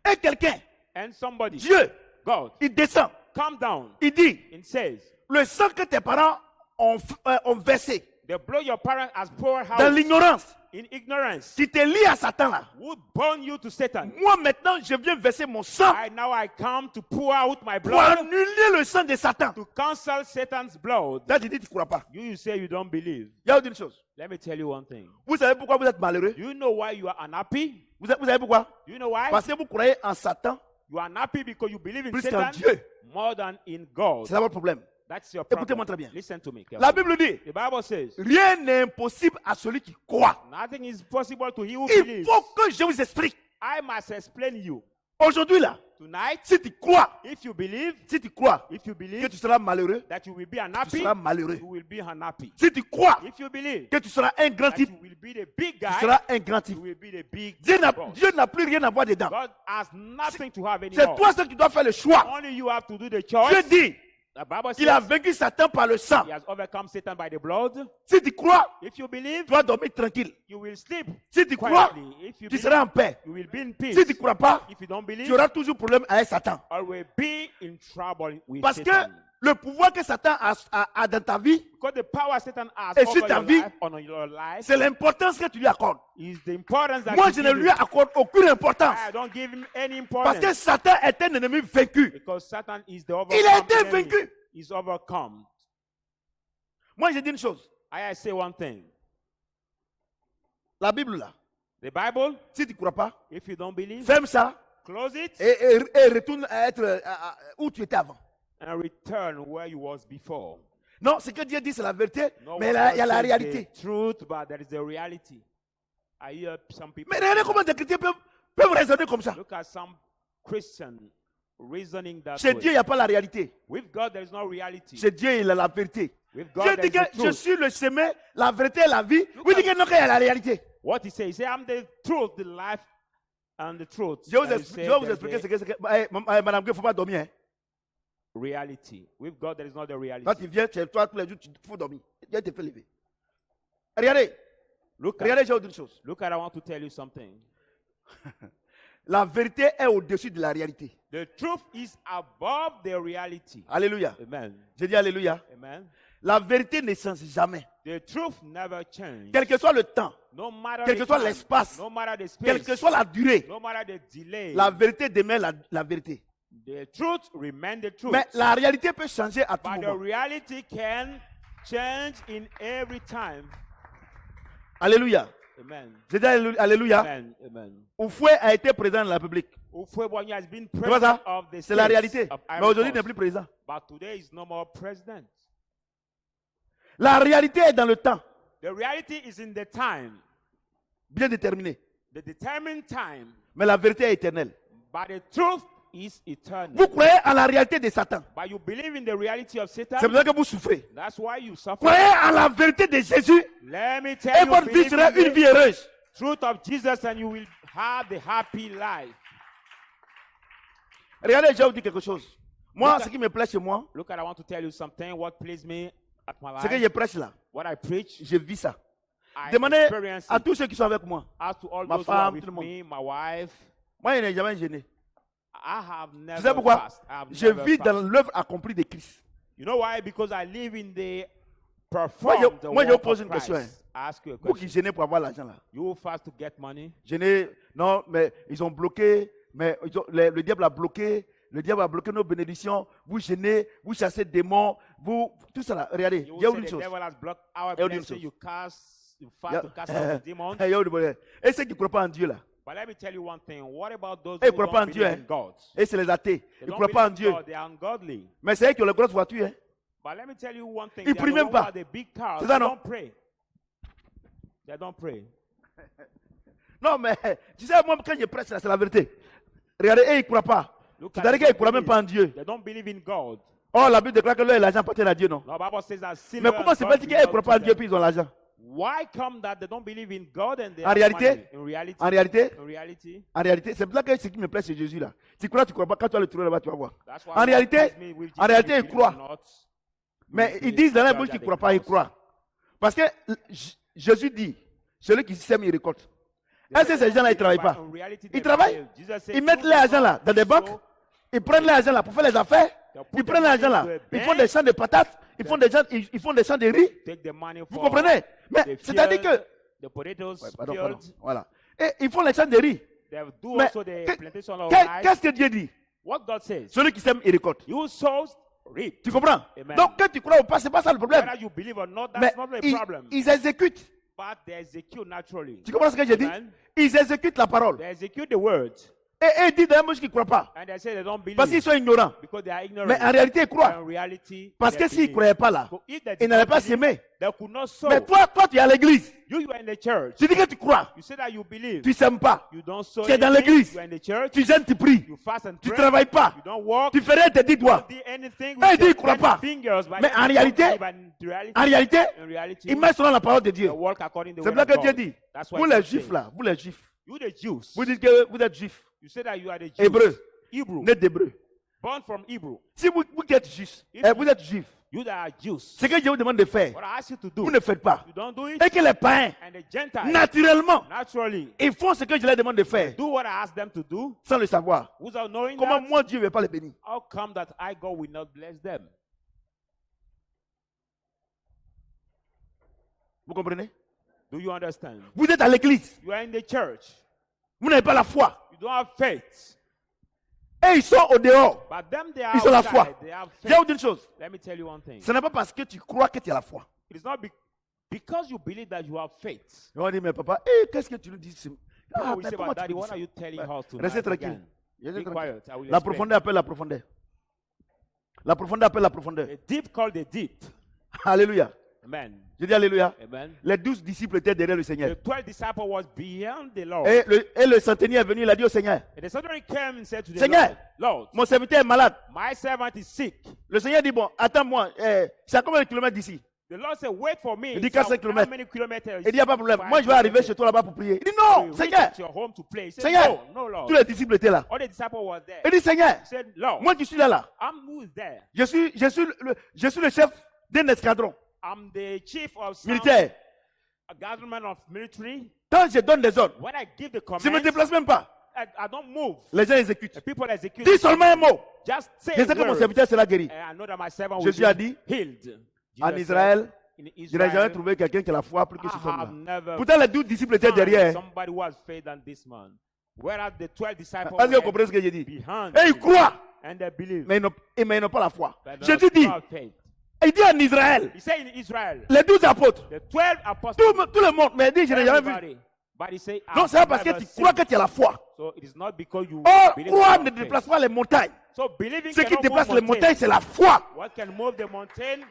Et quelqu'un, and somebody, Dieu, God, il descend, come down il dit, and says, le sang que tes parents ont versé the blood your parent has poured dans out l'ignorance, in ignorance qui te lie à Satan là, would burn you to Satan. moi maintenant je viens verser mon sang Now I come to pour out my pour blood annuler le sang de Satan. to cancel Satan's blood. Là tu dis tu ne crois pas. You say you don't believe. Il y a une chose. Let me tell you one thing. Vous savez pourquoi vous êtes malheureux? Do you know why you are unhappy? Vous savez pourquoi? Do you know why? Parce que vous croyez en Satan You are unhappy because you believe in plus qu'en Satan Dieu. more than in God. C'est ça votre problème. That's your Écoutez-moi problem. très bien. Listen to me La carefully. Bible dit, The Bible says, rien n'est impossible à celui qui croit. nothing is possible to he who Il believes. faut que je vous explique. I must explain you. Aujourd'hui là, Tonight, si tu crois, if you believe que que tu seras malheureux, that you will be tu unhappy, seras malheureux. you will be unhappy. Si tu crois If you believe que tu seras un grand that type, you will be the big tu guy, seras un grand type. you will be the big Dieu boss. n'a plus rien à voir dedans. God has nothing to have C'est anymore. toi seul qui dois faire le choix. Only you have to do the Dieu choice. dit The Bible qu'il a says vaincu Satan par le sang. he has overcome Satan by the blood. Si tu crois, If you believe, tu vas dormir tranquille. you will sleep Si tu crois, quietly. If you tu believe, seras en paix. you will be in peace. Si tu ne crois pas, If you don't believe, tu auras toujours problème avec Satan. or will be in trouble with Parce que Satan. le pouvoir que Satan a dans ta vie, Because the power Satan has Et sur over ta your vie, life, on your life, c'est l'importance que tu lui accordes. is the importance that Moi, you je ne give lui him. accorde aucune importance. I don't give him any Parce importance. que Satan est un ennemi vaincu. Because Satan is the Il a été overcome enemy. vaincu. He's overcome. Moi, je dis une chose. I say one thing. La Bible, là, The Bible, si tu ne crois pas, if you don't believe, ferme ça close it et retourne à être où tu étais avant. and return where you was before. Non, ce que Dieu dit, c'est la vérité, No mais one il y a la says réalité. the truth, but there is the reality. I hear some people. Mais regardez comment des chrétiens peuvent raisonner comme ça. Look at some Christian reasoning that Chez way. Dieu, il n'y a pas la réalité. With God, there is no reality. Chez Dieu, il a la vérité. With God, Dieu there dit is que the je truth. suis le chemin, la vérité et la vie. Vous dites que non, qu'il y a la réalité. What he says, I'm the truth, the life, and the truth. Je vais And he vous said expliquer there's ce the que c'est. Madame, il ne faut pas dormir. Hein. reality. With God, there is not the reality. Quand tu viens chez toi tous les jours, il faut dormir. Dieu te fait lever. Regardez, Look regardez, at, je vais vous dire une chose. look at, I want to tell you something. La vérité est au-dessus de la réalité. The truth is above the reality. Alléluia. Amen. Je dis Alléluia. Amen. La vérité ne change jamais. The truth never changes. Quel que soit le temps, No matter quel the que soit time, l'espace, no matter the space, quelle que soit la durée, no matter the delay, la vérité demeure la vérité. the truth remains the truth. Mais la réalité peut changer à tout But the moment. reality can change in every time. Alléluia. Amen. Je dis Alléluia. Amen. Amen. Oufoué a été président de la République. Ufwebwanyi has been Tu vois president ça? of the C'est la States réalité. of Mais Ivory aujourd'hui, il n'est Coast. plus président. But today is no more president. La réalité est dans le temps, The reality is in the time, bien déterminé. the determined time, Mais la vérité est éternelle. but the truth is eternal. Vous croyez en la réalité de Satan. But you believe in the reality of C'est Satan. pour ça que vous souffrez. That's why you suffer. Croyez en la vérité de Jésus Let me et tell you, votre vie believe sera in une the vie heureuse. truth of Jesus and you will have the happy life. Regardez, je vais vous dire quelque chose. Moi, Look at- ce qui me plaît chez moi, Look, I want to tell you something. What pleased me at my c'est que life, je prêche là. what I preach, Je vis ça. I Demandez experience à it. tous ceux qui sont avec moi. As to all ma those who are femme, with tout le monde. me, my wife, Moi, je n'ai jamais gêné. I have never Tu sais pourquoi? fast. I have Je never vis fast. dans l'œuvre accomplie de Christ. You know why? Because I live in the Moi, perform the je vous work pose of une question. Christ. I ask you a Vous qui question. gênez pour avoir l'argent là. You fast to get money? Gênez, non, mais ils ont bloqué, mais le diable a bloqué. Le diable a bloqué nos bénédictions. Vous gênez, vous chassez des démons, vous, tout ça là. Regardez, You il y a will une say the chose. devil has blocked our Il y a une blessing. chose. You fast Il y to a- cast out the demons. Il y a une chose. Et ceux qui ne croient pas en Dieu là. But let me tell you one thing. What about those Ils ne who croient don't pas en believe Dieu. in Hein. God? Et c'est les athées. They Ils ne don't croient pas en believe in Dieu. God. They are ungodly. Mais c'est eux qui ont les grosses voitures. Hein. But let me tell you one thing. Ils They are prient the même one pas. who are the big cars. C'est ça, They non? don't pray. They don't pray. Non, mais tu sais, moi, quand je prêche là, c'est la vérité. Regardez, ils ne croient pas. Look at C'est-à-dire them, qu'ils ne croient même believe. pas en Dieu. They don't believe in God. Or, la Bible déclare que l'or et l'argent appartiennent à Dieu, non? No, Bible says that silver Mais comment and se gold fait-il qu'ils ne belong croient to pas en Dieu them. puis ils ont l'argent? Why come that they don't believe in God and they En have réalité, money? En réalité, In reality, c'est pour ça que ce qui me plaît, c'est Jésus là. Tu crois pas. Quand tu vas le trouver là-bas, tu vas voir. that's why En réalité, God blessed me with en réalité, Jesus. ils croient. If you do not, Mais you ils will disent dans la judge bouche at qu'ils the ne croient pas, ils cross. croient. Parce que Jésus dit, celui qui sème, il récolte. Est-ce que ces gens-là, ils ne travaillent pas? Ils travaillent. Ils mettent l'argent là dans des banques. Ils prennent l'argent là pour faire les affaires. Ils prennent l'argent là. Ils font des champs de patates. Ils font des champs de riz. Vous comprenez? Mais c'est-à-dire que... The potatoes, Ouais, pardon. fields, Voilà. Et ils font les champs de riz. they do Mais also the plantation of Qu'est-ce rice. que Dieu dit? What God says, Celui qui sème, il récolte. you sow, reap. Tu comprends? Amen. Donc, quand tu crois ou pas, ce n'est pas ça le problème. Whether you believe or not, Mais that's not the ils, problem. ils exécutent. But they execute naturally. Tu comprends ce que j'ai dit? Amen. Ils exécutent la parole. They execute the word. Et ils disent dans la bouche qu'ils ne croient pas. And they say they don't believe. Parce qu'ils sont ignorants. Because they are ignorant. Mais en réalité, ils croient. In reality, Parce they que s'ils ne believe. croyaient pas là, So if they ils did n'allaient not pas believe, s'aimer. they could not sow. Mais toi, tu es à l'église. You are in the church. Tu dis que tu crois. You say that you believe. Tu ne s'aimes pas. You don't sow. Tu es dans anything. l'église. You are in the church. Tu gênes, tu pries. You fast and Tu pray. ne travailles pas. You don't walk. Tu fais rien de tes 10 doigts. You do anything Eh, with dis, your il croit 10 pas. fingers. But Mais you en don't réalité, believe. En réalité, In reality, ils marchent selon la parole de they Dieu. walk according to the C'est pour word ça of que Dieu God. dit, That's why vous God les says, juifs là, vous les juifs, You the Jews. vous dites que vous êtes juifs, You say that you are the Jews. hébreux, Hebrew. nés d'hébreux. Born from Hebrew. Si vous êtes juifs, vous êtes juifs, You that are Jews. ce que Dieu vous demande de faire, What I ask you to do, vous ne faites pas. you don't do it. Et que les païens, And the Gentiles, naturellement, naturally, ils font ce que je leur demande de faire, do what I ask them to do sans le savoir. without knowing Comment that. moi, Dieu ne va pas les bénir? How come that I, God, will not bless them? Vous comprenez? Do you understand? Vous êtes à l'église, You are in the church. vous n'avez pas la foi. You don't have faith. Et ils sont au dehors. But them, they are Ils ont la outside. foi. They have Je vais vous faith. dire une chose. Let me tell you one thing. Ce n'est pas parce que tu crois que tu as la foi. It is not because you believe that you have faith. On va dire, mais papa, qu'est-ce que tu nous dis? Ah, We mais say, comment but tu Daddy, peux what dire are ça? you telling Ouais. us tonight Restez tranquille. again? Restez Be tranquille. quiet. I will La explain. profondeur appelle la profondeur. La profondeur appelle la profondeur. The deep called the deep. Alléluia. Amen. Je dis Alléluia. Amen. Les 12 disciples étaient derrière le Seigneur. The 12 disciples was beyond the Lord. Et le centenier est venu, il a dit au Seigneur, And the centurion came and said to the Seigneur, Lord, mon serviteur est malade. my servant is sick. Le Seigneur dit, bon, attends-moi, c'est à combien de kilomètres d'ici? The Lord said, wait for me. Il dit He said, 45 how kilomètres. many kilometers? Il dit, il n'y a pas de problème. 5 Moi, je vais arriver kilometers. chez toi là-bas pour prier. Il dit, So non, you reach Seigneur. at your home to play. He said, Seigneur. no, Lord. Tous les disciples étaient là. All the disciples were there. Il dit, Seigneur, He said, Lord, moi qui suis là, who is there? je suis le chef d'un escadron I'm the chief of some militaire. a government of military. Quand je donne des ordres, When I give the je ne me command, déplace même pas. I don't move. Les gens exécutent. The people execute. Dis seulement un mot. Just say Je a sais que mon word. serviteur sera guéri. And I know that my servant will Jésus a be dit, healed. En Jesus Israël, said, in je n'ai jamais Israel, trouvé quelqu'un qui a la foi plus que I ce have homme-là. never Pourtant, les 12 disciples étaient found derrière. somebody who has faith than this man. Whereas the 12 disciples Parce que vous were comprenez ce que j'ai dit. behind Et ils him, croient, and they believe. mais ils n'ont pas la foi. But they Jésus don't dit, have faith. il dit en Israël, He said in Israel, les 12 apôtres, the 12 apostles, tout le monde, mais il dit, je n'ai jamais vu. everybody. But he said, Non, I've c'est pas parce que never tu seen. crois que tu as la foi. So it is not because you Or, believe croire you ne have faith. déplace pas les montagnes. So believing Ce qui cannot déplace move les mountains. montagnes, c'est la foi. What can move the mountain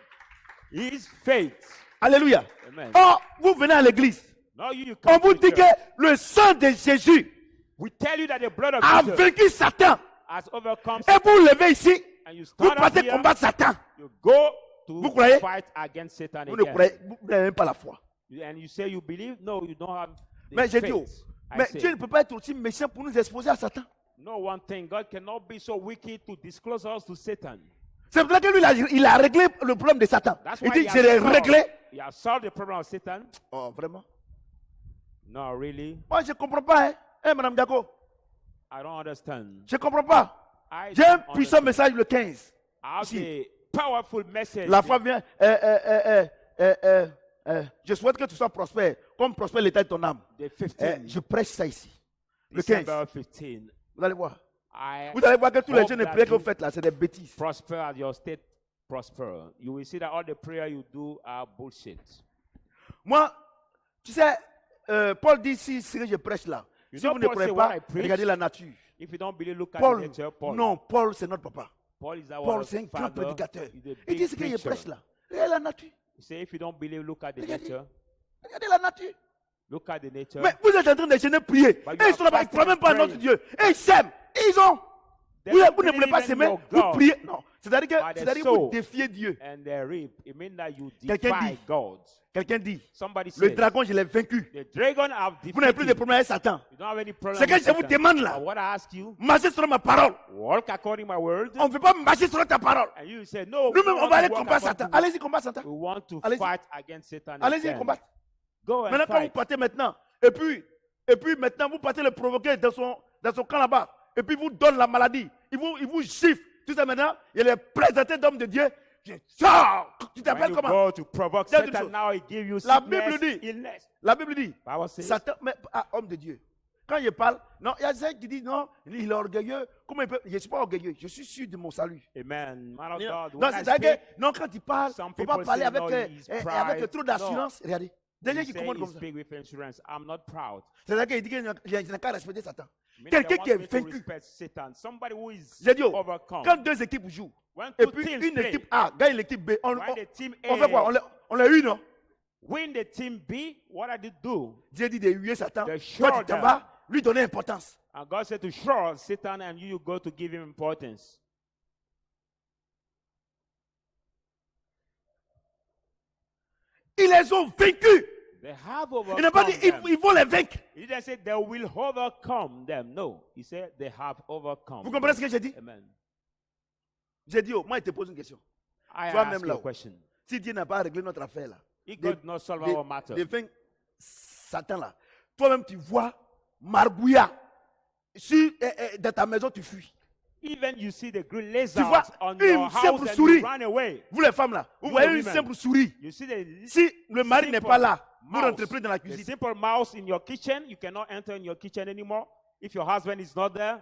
is faith. Alléluia. Amen. Or, vous venez à l'église. Now you On come vous to dit the que church. le sang de Jésus We tell you that the blood of a Jesus vaincu Satan. has overcome Et vous vous levez ici, and you vous stand up partez here, combattre Satan. you go to Vous croyez? fight against Satan Vous ne again. croyez, vous n'avez même pas la foi. And you say you believe? No, you don't have the Mais j'ai dit, faith. I mais say, Dieu ne peut pas être aussi méchant pour nous exposer à Satan. no one thing. God cannot be so wicked to disclose us to Satan. C'est pour ça que lui, il a réglé le problème de Satan. That's Il why dit, je l'ai réglé. he has solved the problem of Satan. Oh, vraiment? No, really. Moi, je ne comprends pas. Hein, Madame Diaco, I don't understand. je ne comprends pas. I J'ai un don't puissant understand. message le 15. I have Ici. a powerful message. La foi vient. Je souhaite que tu sois prospère, comme prospère l'état de ton âme. The 15. Je prêche ça ici. Le 15. December 15. Vous allez voir. I Vous allez voir que tous les hope jeunes that prières que you vous faites là, c'est des bêtises. prosper as your state prosper. You will see that all the prayer you do are bullshit. Moi, tu sais, Paul dit si ce que je prêche là, You si know vous ne Paul croyez say what pas, I preach? regardez la nature. If you don't believe, look at the Paul, nature. Paul. non, Paul c'est notre papa. Paul is our Paul c'est un grand father. prédicateur. He's a Il big dit ce que je preacher. prêche là. Regardez la nature. He say, if you don't believe, look at the Regardez. nature. Regardez la nature. Look at the nature. Mais vous êtes en train de gêner prier. But Et you ils sont là-bas, ils ne are croient même pas à notre fasting Dieu. Et ils s'aiment. Ils ont. They Vous, don't vous ne voulez believe pas in s'aimer, your vous God. priez. Non. C'est-à-dire By que, the c'est-à-dire que vous soul. défiez Dieu. And they reap. It means that you Quelqu'un defy dit. God. Quelqu'un dit, Somebody le says, dragon, je l'ai vaincu. the dragon have Vous n'avez plus de defeated. problème avec Satan. You don't have any problem C'est que with je vous Satan. demande là. But what I ask you, Marchez sur ma parole. walk according to my word. On ne veut pas marcher sur ta parole. And you say, no, we Nous-mêmes, on want va to aller walk combattre according Satan. to- Allez-y, combattre Satan. We want to Allez-y. fight against Satan. Allez-y, again. combattre. Go and Maintenant, quand vous fight. partez maintenant, et puis maintenant, vous partez le provoquer dans son camp là-bas, et puis vous donne la maladie, il vous chiffre, tout ça maintenant, il est présenté d'homme de Dieu. Tu When t'appelles you comment? go to provoke That's the Satan, truth. now he give you La sickness, Bible dit. illness. La Bible dit, Bible says, Satan, mais homme de Dieu. Quand il parle, non, il y a des gens qui disent non, il est orgueilleux. Comment il peut? Je ne suis pas orgueilleux, je suis sûr de mon salut. Amen. Man of Non, God, non, when I c'est-à-dire speak, que, non, quand il parle, il some ne faut pas people parler say, avec, no, he's avec pride. trop d'assurance. Regardez, des gens he qui say commandent he comme ça. speak with insurance. I'm not proud. C'est-à-dire qu'il dit qu'il n'a qu'à respecter Satan. Meaning Quelqu'un they qui est want me to vaincu. respect Satan. Somebody who is J'ai dit, overcome. quand deux équipes jouent, When et two puis teams une play, équipe A gagne l'équipe B, on when the team fait quoi? A On les une, non? win the team B, what did they do? Dieu dit de huer Satan. The Toi, tu t'en shoulder. vas, lui donner importance. And God said to show Satan, and you go to give him importance. Ils les ont vaincus. They have Il n'a pas overcome dit them. ils vont les vaincre. He didn't say they will overcome them. No, he said they have overcome. Vous comprenez ce que j'ai dit? Amen. J'ai dit, moi, je te pose une question. I Toi ask même you là. a question. Si Dieu n'a pas réglé notre affaire là, If God not solve our matter, de vaincre Satan là, toi-même tu vois Margouilla. Dans ta maison, tu fuis. even you see the green vois lizards on une your house simple and souris. you run away. Vous les femmes là, vous Vous, voyez les une women. simple souris. You see the Si le mari n'est simple pas là, vous mouse. rentrez plus dans la The cuisine. simple mouse in your kitchen, you cannot enter in your kitchen anymore. If your husband is not there,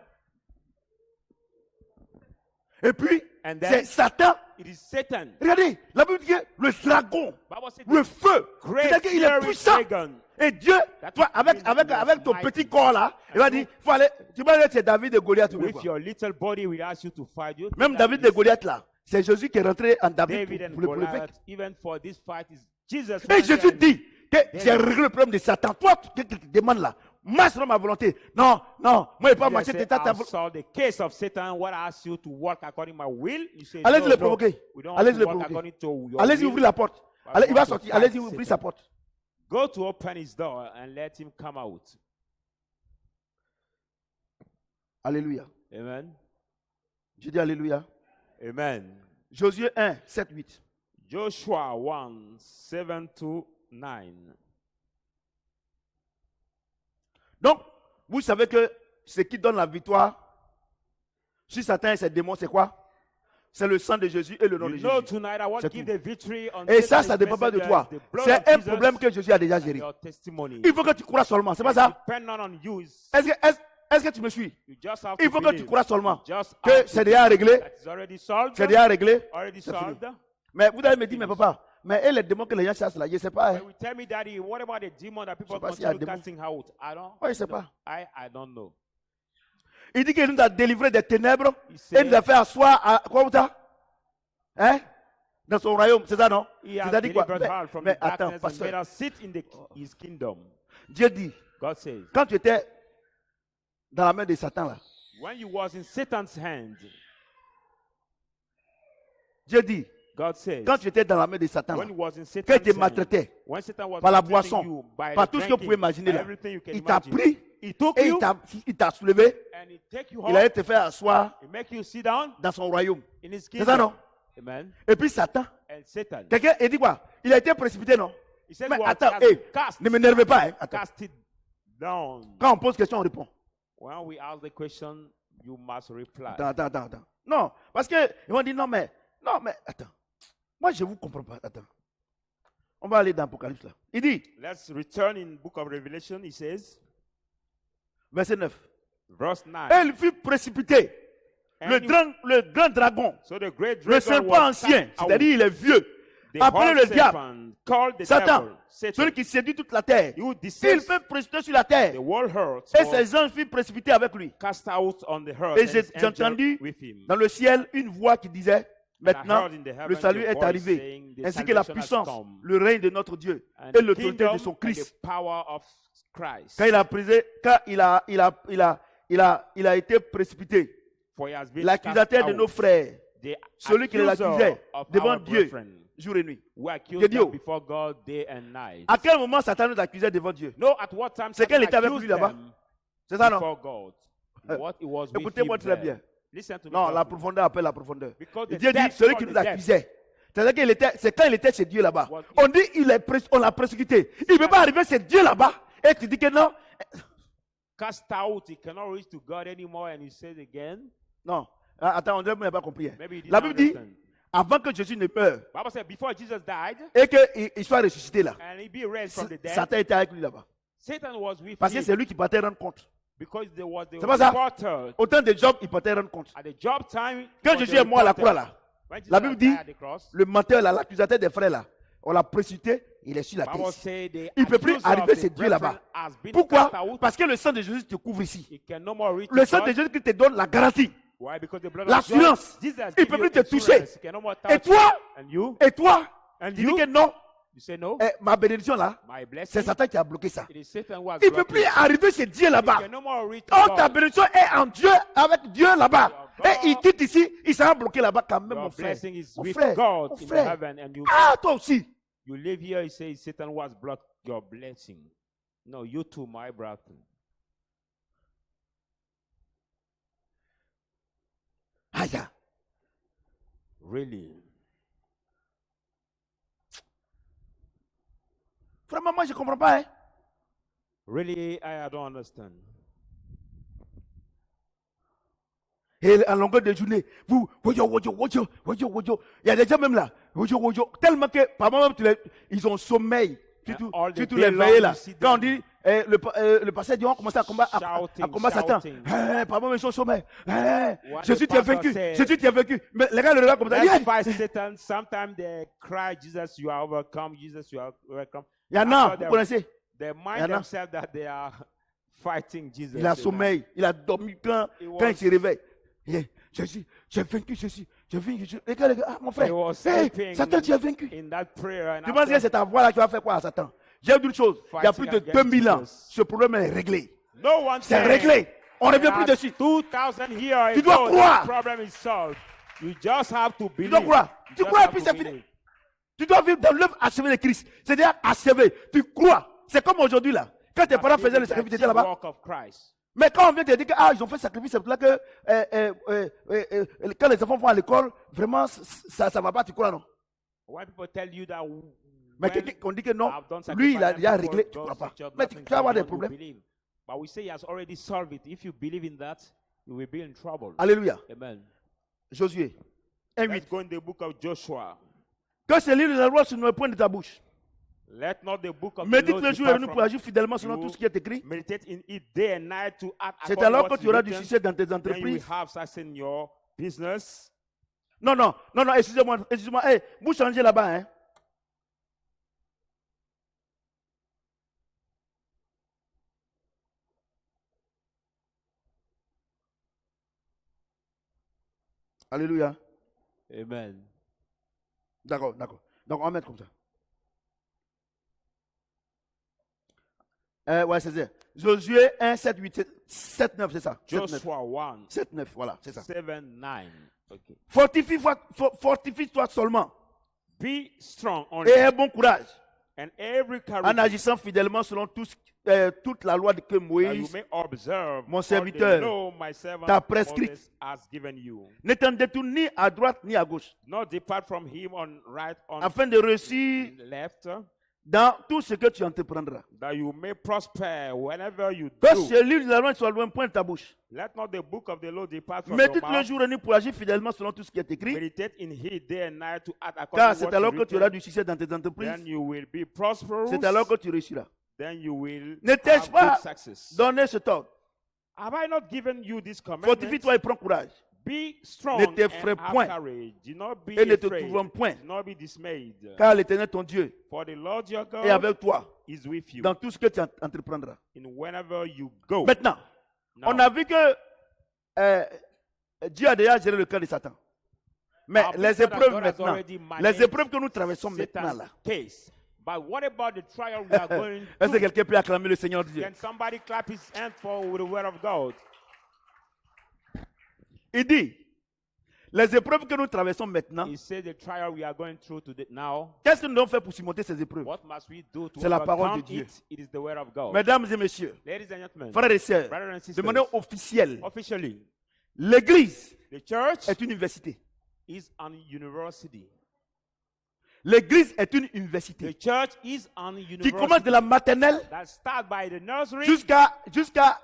Et puis, and c'est then Satan. it is Satan. Regardez, la Bible dit que le dragon, Bible said le feu, great c'est-à-dire qu'il est fiery puissant. dragon. Et Dieu, That toi, is avec ton mighty. petit corps là, il va dire, faut aller, tu vas aller chez David de Goliath. ou With quoi. your little body, we ask you to fight you. Même David de Goliath là, c'est Jésus qui est rentré en David David and pour le vaincre. Goliath, even for this fight, is Jesus. Et Jésus dit que David. j'ai réglé le problème de Satan. Toi, tu te demandes là, marche selon ma volonté. Non, moi je ne vais pas marcher de ta I volonté. saw the case of Satan. What I asked you to work according to my will, you say Allez-y no, le no, provoquer. we don't Allez-y want le to work provoquer. according to your Allez-y will. ouvrir la porte. But Allez, we il va want to sortir. fight Allez-y ouvrir Satan. sa porte. Go to open his door and let him come out. Alléluia. Amen. Je dis Alléluia. Amen. Josué 1, 7, 8. Joshua 1, 7 to 9. Donc, vous savez que ce qui donne la victoire sur Satan et ses démons, c'est quoi? C'est le sang de Jésus et le nom de You know Jésus. tonight I want C'est to give tout. the victory on Et ça, Satan's ça ne dépend pas de messengers, toi. the blood C'est of un Jesus problème que Jésus a déjà and géré. your testimony. Il faut que tu crois seulement. C'est pas ça? Depend not on you. Est-ce que tu me suis? You just have Il to faut que tu believe. crois seulement You just que have to c'est déjà believe réglé. that it's already solved. C'est déjà réglé. Already C'est fini. solved. Mais vous allez me dire, mais papa, mais les démons que les gens chassent là, je ne sais pas. But Hein. you tell me, Daddy, what about the demon that people sais pas s'il y a continue démon. casting out? I don't. Ouais, je sais pas. I don't know. Il dit qu'il nous a délivrés des ténèbres He et nous a said fait asseoir à quoi vous ça? Hein? Dans son royaume, c'est ça non? he has C'est-à-dire quoi? delivered her from Mais the attends, darkness and made pasteur, her sit in his kingdom. Dieu dit, God says, quand tu étais dans la main de Satan là, when you was in Satan's hand, Dieu dit, God says, quand tu étais dans la main de Satan là, when you was in qu'il te Satan's hand, maltraitait when Satan was par la maltreating boisson, you by par the tout ce que vous pouvez drinking, imaginer by là, everything you can il t'a imagine, pris he took et you il t'a soulevé, and he take you il allait home, te faire asseoir he make you sit down dans son royaume. in his C'est ça kingdom. non? Amen. Et puis Satan, And Satan, quelqu'un, il dit quoi? Il a été précipité non? he said, Mais "Well, attends, cast- hey, cast, ne m'énervez pas. Hein? Attends. cast it down." Quand on pose question, on répond. When we ask the question, you must reply. Attends. Non, parce qu'ils vont dire non, mais, attends. Moi, je ne vous comprends pas. Attends. On va aller dans l'Apocalypse là. Il dit, Let's return in book of Revelation. He says, verset 9. verse 9. Elle fut précipitée. And Le grand dragon, so the great le dragon serpent was ancien, cast out. c'est-à-dire il est vieux, The appelé whole le diable, serpent, called the Satan, devil, Satan, celui qui séduit toute la terre. he who Il deceives fait précipiter sur la terre. the world earth, Et was ses anges furent précipités avec lui. cast out on the earth, Et and j'ai his angel entendu with him. dans le ciel une voix qui disait, Maintenant, le salut est arrivé, ainsi que la puissance, le règne de notre Dieu et l'autorité de son Christ. Quand il a été précipité, l'accusateur de nos frères, celui qui l'accusait devant Dieu jour et nuit. J'ai dit, à quel moment Satan nous accusait devant Dieu? C'est quand il était avec lui là-bas. C'est ça, non? Écoutez-moi très bien. Non, la profondeur appelle la profondeur. Dieu dit, celui qui nous accusait. C'est quand il était chez Dieu là-bas. On dit, on l'a persécuté. Il ne peut pas arriver chez Dieu là-bas. Et tu dis que non. Cast out, he cannot reach to God anymore, and he says again. Non. Attends, on n'a pas compris. La Bible dit, avant que Jésus ne meure, et qu'il soit ressuscité là, Satan était avec lui là-bas. Parce que c'est lui qui partait rendre compte. C'est pas ça. Au temps de Job, il partait rendre compte. Quand Jésus est mort à la croix là, la Bible dit, le menteur là, l'accusateur des frères là, on l'a précipité, il est sur la terre. Il ne peut plus arriver chez Dieu là-bas. Pourquoi? Parce que le sang de Jésus te couvre ici. Le sang de Jésus qui te donne la garantie. L'assurance. Il ne peut plus te toucher. Et toi, tu dis que non. Ma bénédiction là, c'est Satan qui a bloqué ça. Il ne peut plus arriver chez Dieu là-bas. Oh, ta bénédiction est en Dieu, avec Dieu là-bas. Et il quitte ici, il sera bloqué là-bas quand même, mon frère. Mon frère. Ah, toi aussi. You live here, he says Satan was blocked your blessing. No, you too, my brother. Aïe. Really? Vraiment, moi, je ne comprends pas. Hein? Really, I don't understand. Et à longueur de journée, vous, il y a des gens même là, tellement que, par moment, ils ont sommeil. Surtout les veillées là. Quand on dit, le pasteur dit, on commence à combattre Satan. Par moment, ils sont au sommeil. Jésus, tu es vaincu. Jésus, tu es vaincu. Mais les gars le regardent comme ça. Let's fight Satan. Sometimes they cry, Jesus, you are overcome. Jesus, you are overcome. Il y en a, vous connaissez. They mind themselves that they are fighting Jesus. Il a sommeil. Il a dormi quand il se réveille. Jésus, j'ai vaincu Jésus. J'ai vaincu Jésus. Les gars, mon frère. Satan, tu as vaincu. Tu penses que c'est ta voix là qui va faire quoi à Satan? J'ai dit une chose. Il y a plus de 2000 ans. Ce problème est réglé. C'est réglé. On ne revient plus dessus. 2000 years tu dois croire. Problem is solved. You just have to believe. Tu dois croire. Tu crois et puis c'est fini. Tu dois vivre dans l'œuvre achevée de Christ. C'est-à-dire achevé. Tu crois. C'est comme aujourd'hui là. Quand tes parents faisaient le sacrifice, tu étais là-bas. Mais quand on vient te dire que ils ont fait le sacrifice, c'est là que quand les enfants vont à l'école, vraiment, ça ne va pas, tu crois, non? Mais on dit que non, lui, il a réglé, tu ne crois pas. Mais tu vas avoir des problèmes. Alléluia. Josué 1:8. Que ce livre de la loi ne soit point de ta bouche. Let not the book of médite le jour et nous pour agir fidèlement selon tout ce qui est écrit. C'est alors que tu auras du succès dans tes entreprises. Non, excusez-moi. Hey, vous changez là-bas, hein. Alléluia. Amen. D'accord. Donc on va mettre comme ça. Ouais, c'est ça. Josué 1, 7, 8, 7, 9, c'est ça. Joshua 1. 7, 9, voilà, c'est ça. 7, 9. Okay. Fortifie-toi seulement. Be strong et aie bon courage. And every en agissant fidèlement selon toute la loi que Moïse, mon serviteur, t'a prescrite. Ne t'en détourne ni à droite ni à gauche. Afin de réussir dans tout ce que tu entreprendras. That you may prosper whenever you que do. ce livre de la loi soit loin point de ta bouche. Let not the book of the law depart from médite your le mouth. jour et nuit pour agir fidèlement selon tout ce qui est écrit. Meditate in it day and night to act according Car to c'est what alors is que tu written. auras du succès dans tes entreprises. Then you will be prosperous. C'est alors que tu réussiras. Then you will Ne t'ai-je have pas good success. donné ce ordre? Have I not given you this commandment? Fortifie-toi et prends courage. Be strong Ne t'effraie and have point. courage. Do not be Et ne te afraid. tourmente point. Do not be dismayed. Car l'Éternel ton Dieu For the Lord your God est avec toi is with you dans tout ce que tu entreprendras. in whenever you go. Maintenant, Now, on a vu que Dieu a déjà géré le cas de Satan. Mais Our les people that épreuves God has maintenant, already les managed épreuves que nous traversons maintenant Satan's là, case. But what about the trial we are going est-ce que through? quelqu'un peut acclamer le Seigneur Dieu? Can somebody clap his hand for with the word of God? Il dit, les épreuves que nous traversons maintenant, He said the trial we are going through today now. qu'est-ce que nous devons faire pour surmonter ces épreuves? What must we do to C'est la parole overcome de Dieu. it? It is the word of God. Mesdames et messieurs, Ladies and gentlemen, frères et sœurs, brothers and de sisters, manière officielle, officially, l'Église the church est une université. is an university. L'Église est une The université church is an qui commence de university la maternelle that start by the nursery jusqu'à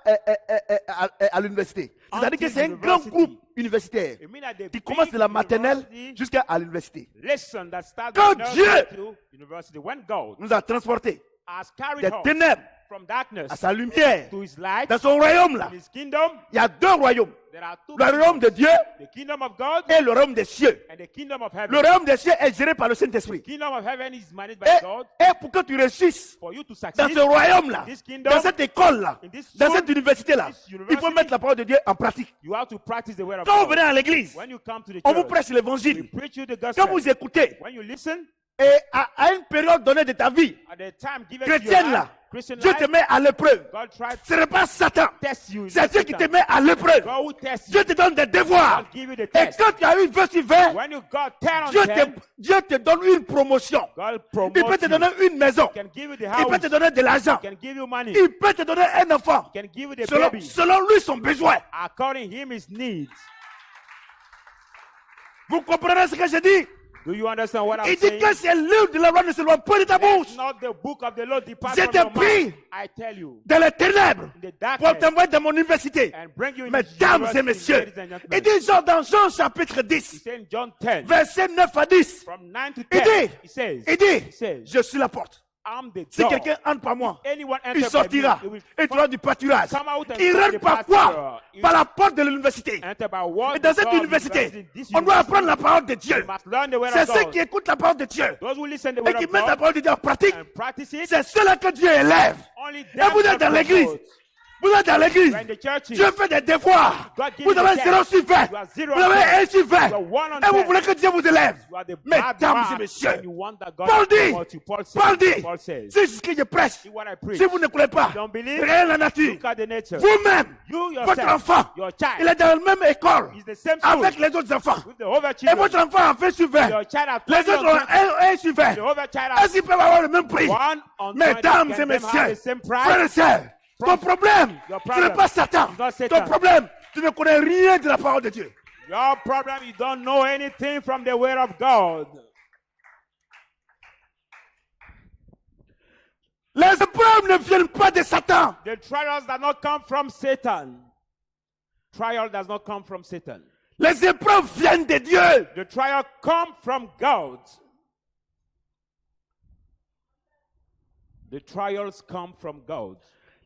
à l'université. C'est-à-dire que Until c'est un grand university. groupe universitaire It means that the qui commence de la big maternelle university jusqu'à l'université. lesson that start Quand by nursery Dieu to university. When God Nous a transportés has carried des us ténèbres from darkness à sa lumière. to his light, Dans son royaume là, in his kingdom, il y a deux royaumes. there are two Le royaume de Dieu the kingdom of God et le royaume des cieux. and the kingdom of Le heaven. royaume des cieux est géré par le Saint-Esprit. The kingdom of heaven is managed by Et, God. et pour que tu réussisses For you to dans succeed ce royaume-là, in this kingdom, dans cette école-là, in this dans school, cette université-là, this il faut university, mettre la parole de Dieu en pratique. you have to practice the word of Quand vous God. venez à l'église, When you come to the on vous church, prêche we l'évangile. preach you the Quand gospel. vous écoutez, When you listen, et à une période donnée de ta vie, at the time given to your chrétienne life, là, Christian Dieu te life, met à l'épreuve. God tried Ce n'est pas Satan, to test you. c'est Dieu qui te met à l'épreuve. God will test you. Dieu te donne des devoirs. God give you the Et test. quand tu as eu 20 sur 20, When you got 10 on 10, Dieu te donne une promotion. God Il peut promotes te you. donner une maison. Can give you the Il peut house. te donner de l'argent. Can give you money. Il peut te donner un enfant. Can give you the Selon, baby. selon lui son besoin. According him his needs. Vous comprenez ce que je dis? Do you understand what I'm Il dit saying? que c'est le livre de la loi ne se loin pas de ta bouche. Let not the book of the Lord depart Je from t'ai your pris mouth. I tell you. dans les ténèbres In the pour darkness. t'envoyer dans mon université. And bring you in Mesdames this et university, messieurs, ladies and gentlemen. il dit genre dans Jean chapitre He 10, said in John 10, verset 9 à 10, from 9 to il 10, dit, he says, il dit, says, je suis la porte. I'm the Si door. quelqu'un entre par moi, Anyone il enter by sortira me, he will et tu auras du pâturage. come out and Il find rentre the par pasture. quoi? Par la porte de l'université. enter by what Et dans the cette door of université, this on doit university. apprendre la parole de Dieu. You must learn the word C'est of ceux God. qui écoutent la parole de Dieu Those who listen the et word qui of mettent la God parole de Dieu en pratique. and practice it, C'est ceux-là que Dieu élève. only Et them vous êtes God dans l'église. promotes. Vous êtes dans l'église. You're in the churches. Dieu fait des devoirs. God gives Vous you avez the 0 test. sur 20. You are 0 Vous on avez 10. 1 sur 20. You are 1 on Et vous 10. voulez que Dieu vous élève. You are the Mesdames bad et man, messieurs, and you want that God Paul to dit, promote you. Paul Paul says, dit, c'est ce que je prêche. see what I preach. Si vous ne croyez pas, You don't believe? regardez la nature. Look at the nature. Vous-même, You votre yourself, enfant, your il child, est dans la même école is the same school avec les autres enfants. with the other Et children. votre enfant a fait sur 20. Your child has Les 20 autres on ont 20. 1 sur 20. The other child Est-ce has qu'ils peuvent avoir le même prix? 1 on 20. Mesdames Can et them have messieurs, the same frères et price? sœurs, ton problème, Your ce n'est problem pas Satan. is not Satan. Ton problème, tu ne connais rien de la parole de Dieu. Your problem, you don't know anything from the word of God. Les épreuves ne viennent pas de Satan. The trials does not come from Satan. Trial does not come from Satan. Les épreuves viennent de Dieu. The trial come from God. The trials come from God.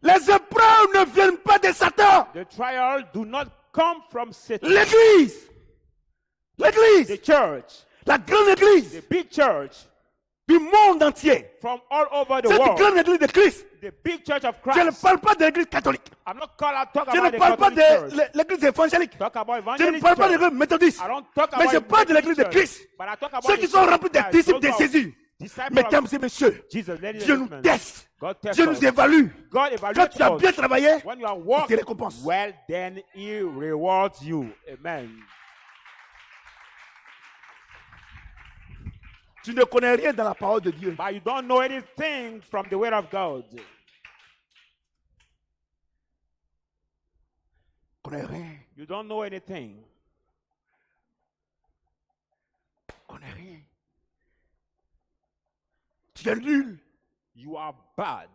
Les épreuves ne viennent pas de Satan. The trial do not come from Satan. L'église, l'église, The church, la grande église the big church du monde entier. from all over the Cette world, grande église de Christ. the big church of Je ne Christ. parle pas de l'église catholique. I'm not talk Je about ne the parle pas Catholic church. de l'église évangélique. Talk about Je ne evangelist parle pas de church. l'église méthodiste. I don't talk Mais about je parle de l'église de church, Christ. but I talk about Ceux the qui sont church remplis of des Christ, disciples de those of Jésus. disciples Mesdames of et messieurs, Jesus, ladies Dieu and nous gentlemen. teste. God tests Dieu us. nous évalue. God Quand evaluates tu as us. bien travaillé, When you are il te working récompense. well, then He rewards you. Amen. Tu ne connais rien dans la parole de Dieu. But you don't know anything from the word of God. Tu connais rien. You don't know anything. Tu connais rien. Tu es nul. You are bad.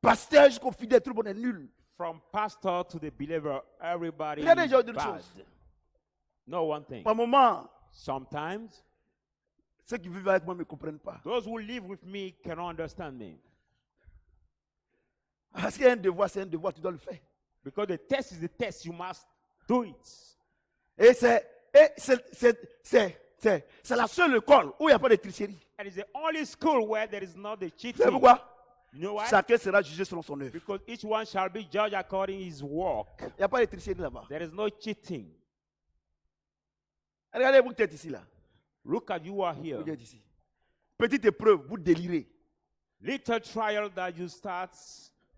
Pasteur jusqu'au fidèle, tout le monde est nul. From pastor to the believer, everybody Il y a des gens is d'une bad. chose. Know one thing. Par moment, Sometimes, ceux qui vivent avec moi ne me comprennent pas. those who live with me cannot understand me. Parce qu'il y a un devoir, c'est un devoir, tu dois le faire. Because the test is the test, you must do it. Et c'est la seule école où il n'y a pas de tricherie. And it's the only school where there is not the C'est cheating. pourquoi? You know why? Chacun sera jugé selon son œuvre. Because each one shall be judged according to his work. Il n'y a pas de tricherie là-bas. There is no cheating. Regardez, vous qui êtes ici là. Look at you are here. Vous qui êtes ici. Petite épreuve, vous délirez. Little trial that you start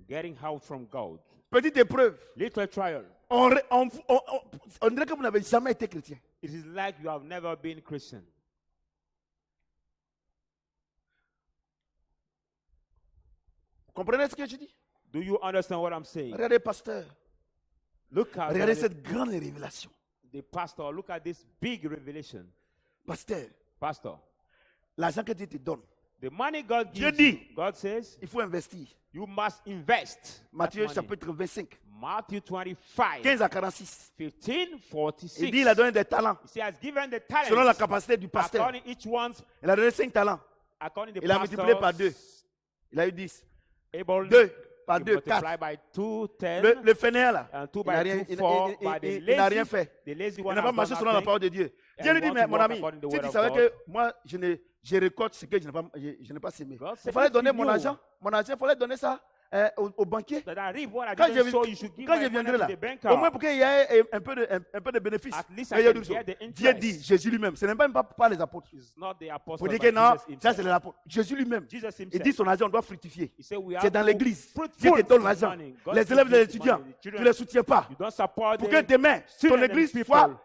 getting out from God. Petite épreuve. Little trial. On dirait que vous n'avez jamais été chrétien. It is like you have never been Christian. Vous comprenez ce que je dis? Do you understand what I'm saying? Regardez, pasteur. Look at Regardez cette grande révélation. the pastor. Look at this big revelation. Pasteur, Pastor, l'argent que Dieu te donne, the money God Dieu gives dit, you, God says, il faut investir. you must invest. that Matthieu money. chapitre 25, Matthew 25, 15 à 46. 15, 46. Il dit, il a donné des talents. He has given the talents Selon la capacité du pasteur. according each one's Il a donné 5 talents. according to the Il a multiplié par pastor's 2. Il a eu 10. able 2 par to 2, multiply 4. by 2, 10, Le fainéant là, and 2 il n'a by rien, 2, 4. By the il n'a rien lazy, fait. the lazy Il one n'a pas has marché done selon la nothing. parole de Dieu. And Dieu lui dit, want mais to mon walk ami, according to the si word tu of savais God. que moi, je récolte ce que je n'ai pas semé. God Il said, fallait if donner you mon knew argent, il fallait donner ça au banquier. that I reap what I Quand didn't je, sow, you should give quand my je money viendrai to là, the banker. au moins pour qu'il y ait un peu de bénéfice. At least Mais il y I a can d'autres choses. get the Dieu interest. dit, Jésus lui-même, ce n'est même pas les apôtres. It's not the apostle, Pour dire but que non, Jesus ça himself. c'est les apôtres. Jésus lui-même, Jesus il himself. dit son argent doit fructifier. He said, we C'est have dans to l'église. fruitful Dieu te donne this l'argent. morning. God Les gives élèves et you les this étudiants, money. The tu ne children, les soutiens pas. you don't support Pour que the demain, ton students and église people. soit,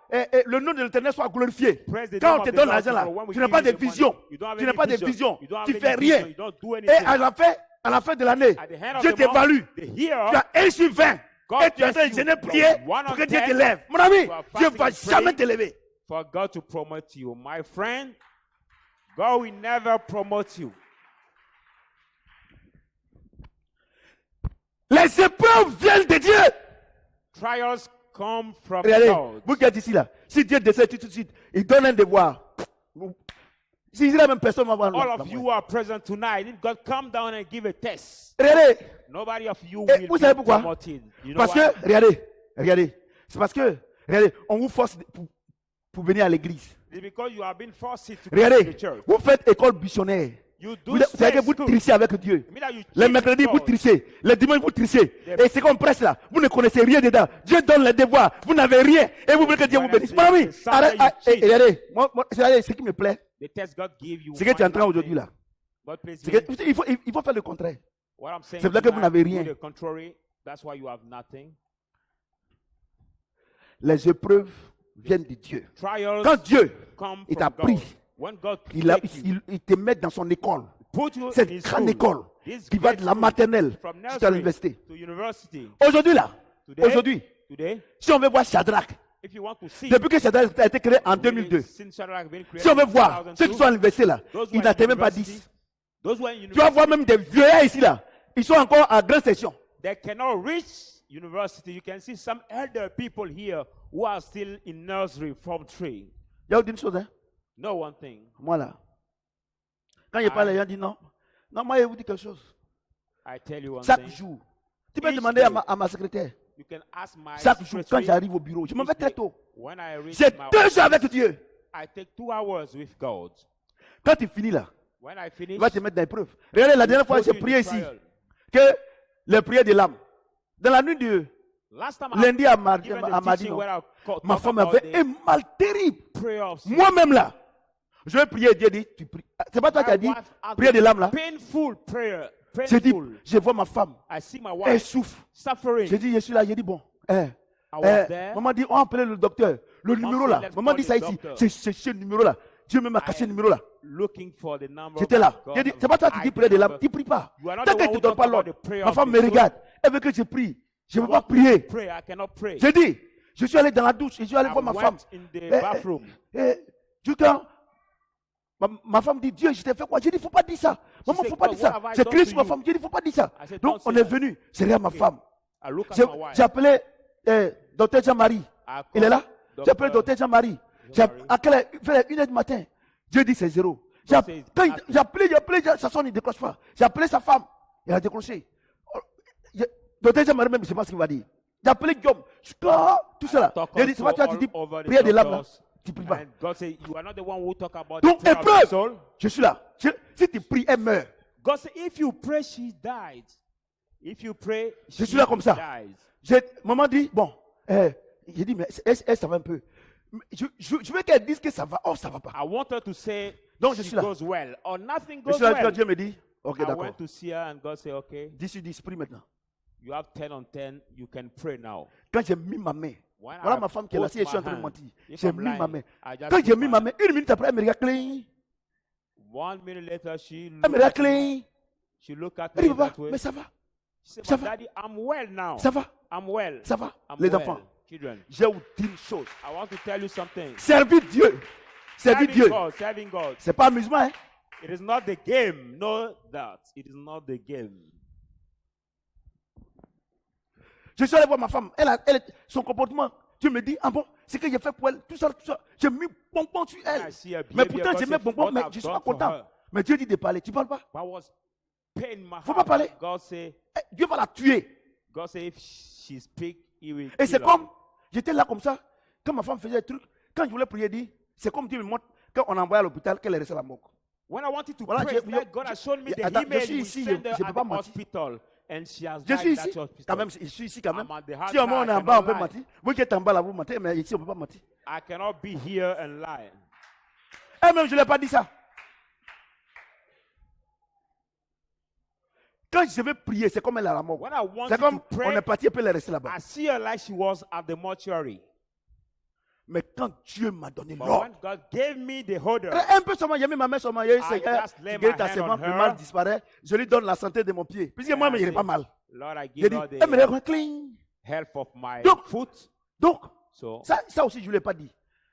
le nom de l'éternel soit glorifié. Praise the Quand name on of te the donne Lord, l'argent là, so when we tu n'as give pas you de the money, vision. you don't have Tu n'as any pas de vision. vision. You don't have Tu any fais vision. rien. You don't do Et anything. à la fin de l'année, At the end of Dieu the month, t'évalue. the year, Tu as 1 sur 20. God Et tu es en train de bless gêner you. prier One pour on que Dieu 10, te lève. Mon ami, you are Dieu fasting ne va and jamais praying. t'élever. for God to promote you. My friend, God will never promote you. Les épreuves viennent de Dieu. Trials come from Regardez, God. vous qui êtes ici là, si Dieu décide tout de suite, il donne un devoir. Si la même personne va voir. All of you are present tonight. If God come down and give a test, Regardez, nobody of you Et will vous be savez pourquoi? promoted. You know parce why? que, regardez, c'est parce que, regardez, on vous force pour venir à l'église. It's because you have been forced to come to the Regardez, church. vous faites école missionnaire. You do Vous savez que vous school. trichez avec Dieu. It means that you Les cheat mercredis, vous God. trichez. Les dimanches, vous trichez. Et c'est qu'on presse là. Vous ne connaissez rien dedans. Dieu donne les devoirs. Vous n'avez rien. Et vous voulez que Dieu vous bénisse. Mon ami, regardez, ce qui me plaît, The test God gave you. c'est que tu es en train one aujourd'hui là. thing. God please C'est me. que il faut faire le contraire. What I'm saying C'est vrai que vous tonight, n'avez do rien. the contrary. That's why you have nothing. Les épreuves viennent de Dieu. Trials Quand Dieu, come il from t'a God. pris, When God il take you, te met dans son école. put you in Cette his grande school, école this qui va great de la school, maternelle from jusqu'à nursery l'université. to university. Aujourd'hui là, Today, today, si on veut voir Shadrach, if you want to see, depuis que Shadrach a été créé en 2002, since Shadrach been created si on veut in voir 2002, ceux qui sont à l'université là, those who ils are in n'atteignent même pas university, 10. those who are in Tu vas university, voir même des vieillards ici là, ils sont encore en grande section. they cannot reach university. You can see some elder people here who are still in nursery from 3. Il y a une chose, hein, Know one thing. moi là, quand je parle, les gens disent non. Non, moi je vous dis quelque chose. I tell you one Chaque thing. jour, tu peux Each demander day, à ma secrétaire, You can ask my chaque jour, quand secretary, j'arrive au bureau, je me vais each très day, tôt. when I reach J'ai my 2 office, heures avec Dieu. I take 2 hours with God. Quand tu finis là, When I finish, il va te mettre dans l'épreuve. Regardez, la dernière fois, put j'ai you in prié the ici trial. que les prières de l'âme. Dans la nuit de Last time lundi à mardi, given à the mardi, teaching non, where I ma talk femme about avait the un mal terrible. prayer of sin. Moi-même là, je vais prier, Dieu dit, tu pries. C'est pas toi qui as My dit, wife had prière de l'âme là. painful prayer. J'ai dit, Painful. je vois ma femme, I see my elle wife souffre. suffering. J'ai dit, je suis là, j'ai dit, bon, I was there. maman dit, on a appelé le docteur. Le numéro là, let's maman call dit the ça ici, doctor. c'est ce numéro là. Dieu même a caché I- ce numéro là. Looking for the number. J'étais of là. God. J'ai dit, c'est pas toi qui dis prière de l'âme, tu pries pas. You are not Tant the qu'elle one ne who te donne pas talk about l'ordre, the prayer ma of femme the me soul. regarde. Elle veut que je prie. Je ne I peux pas want to prier. pray. I cannot pray. J'ai dit, je suis allé dans la douche, je suis allé I voir ma went femme. in the Eh, bathroom. Jusqu'à ma femme dit, Dieu, je t'ai fait quoi? J'ai dit, il ne faut pas dire ça. Maman, il ne said, faut pas God, dire ça. what have I J'ai done crié to sur ma you? femme, j'ai dit, il ne faut pas dire ça. I said, Donc, don't on say est that. venu, c'est rien ma Okay. femme. I look at J'ai my wife. j'ai appelé docteur Jean-Marie. I Il est là? called J'ai appelé docteur Jean-Marie. Jean-Marie. À quelle heure? Il fait 1h du matin. Dieu dit c'est 0. God says, Quand ask j'ai appelé, ça sonne, il ne décroche pas. J'ai appelé sa femme. Il a décroché. Docteur Jean-Marie même, je ne sais pas ce qu'il va dire. J'ai appelé Guillaume. Tout cela. talk J'ai dit, c'est pas also toi qui dis all over the prière de l'âme là. doctors. Tu pries pas. And God said, you are not the one who talk about Donc, the prayer of the épreuve. soul. Je suis là. Si tu pries, elle meurt. God said, if you pray, she died. If you pray, Je she suis là comme ça. dies. Maman dit, bon, j'ai dit, mais elle, ça va un peu. Je veux qu'elle dise que ça va. Oh, ça va pas. I want her to say Donc, je she suis là. goes well or nothing Je goes suis là quand well. Dieu me dit, ok, I d'accord. went to see her and God said, okay, 10 sur 10, prie maintenant. you have 10 on 10, you can pray now. Quand j'ai mis ma main, When voilà I ma femme qui est là, put si je suis en my train de hand, mentir. if J'ai I'm mis ma lying, main. I just Quand j'ai put mis my ma hand. main, 1 minute après, elle me regarde clean. 1 minute later, she Elle me looked regarde at me. clean. She looked at Elle dit, me papa, that way. mais ça va, She said, ça but va. Daddy, I'm well now. ça va, I'm well. ça va. I'm Les well. enfants, Children, je vais vous dire une chose. I want to tell you something. Servir Dieu, servir Dieu, Serving God. c'est pas amusement, hein. It is not the game. Know that. It is not the game. Je suis allé voir ma femme. Son comportement, Dieu me dit, ah bon, c'est que j'ai fait pour elle, tout ça, tout ça. J'ai mis bonbon sur elle. I see her Mais behavior, pourtant, God j'ai said, mis bonbon, what mais I've je suis done pas for content. her. Mais Dieu dit de parler, tu parles pas. But I was pain in my Faut heart. pas parler. God said, Dieu va la tuer. God said, if she speak, he will Et kill c'est her. comme, j'étais là comme ça, quand ma femme faisait des trucs, quand je voulais prier, dit, c'est comme Dieu me montre, quand on envoie à l'hôpital, qu'elle est restée à la mort. When I wanted to Voilà, pray, it's like God has shown me the attends, je email suis we ici, send her je at peux pas the mentir. hospital, and she has Je died suis in ici, that hospital. quand même, je suis ici quand même. I'm at the Si au moins on est en bas, on peut lie. mentir. Vous qui êtes en bas là, vous mentez, mais ici on peut pas mentir. I cannot be here and lie. Elle-même, je ne l'ai pas dit ça. Quand je vais prier, c'est comme elle est à la mort. When I wanted C'est comme to on pray, est parti et puis elle est restée là-bas. I see her like she was at the mortuary. Mais quand Dieu m'a donné But l'ordre, when God gave me the holder, un peu seulement, j'ai mis ma main sur ma main, Seigneur, just lay tu guéris my ta hand servante, on le her. mal disparaît, je lui donne la santé de mon pied. Puisque moi, And mais I il n'est say, pas mal. Lord, I J'ai give dit, her elle me the regarde clean. health of my Donc, foot. Donc, So ça aussi, je ne l'ai pas dit.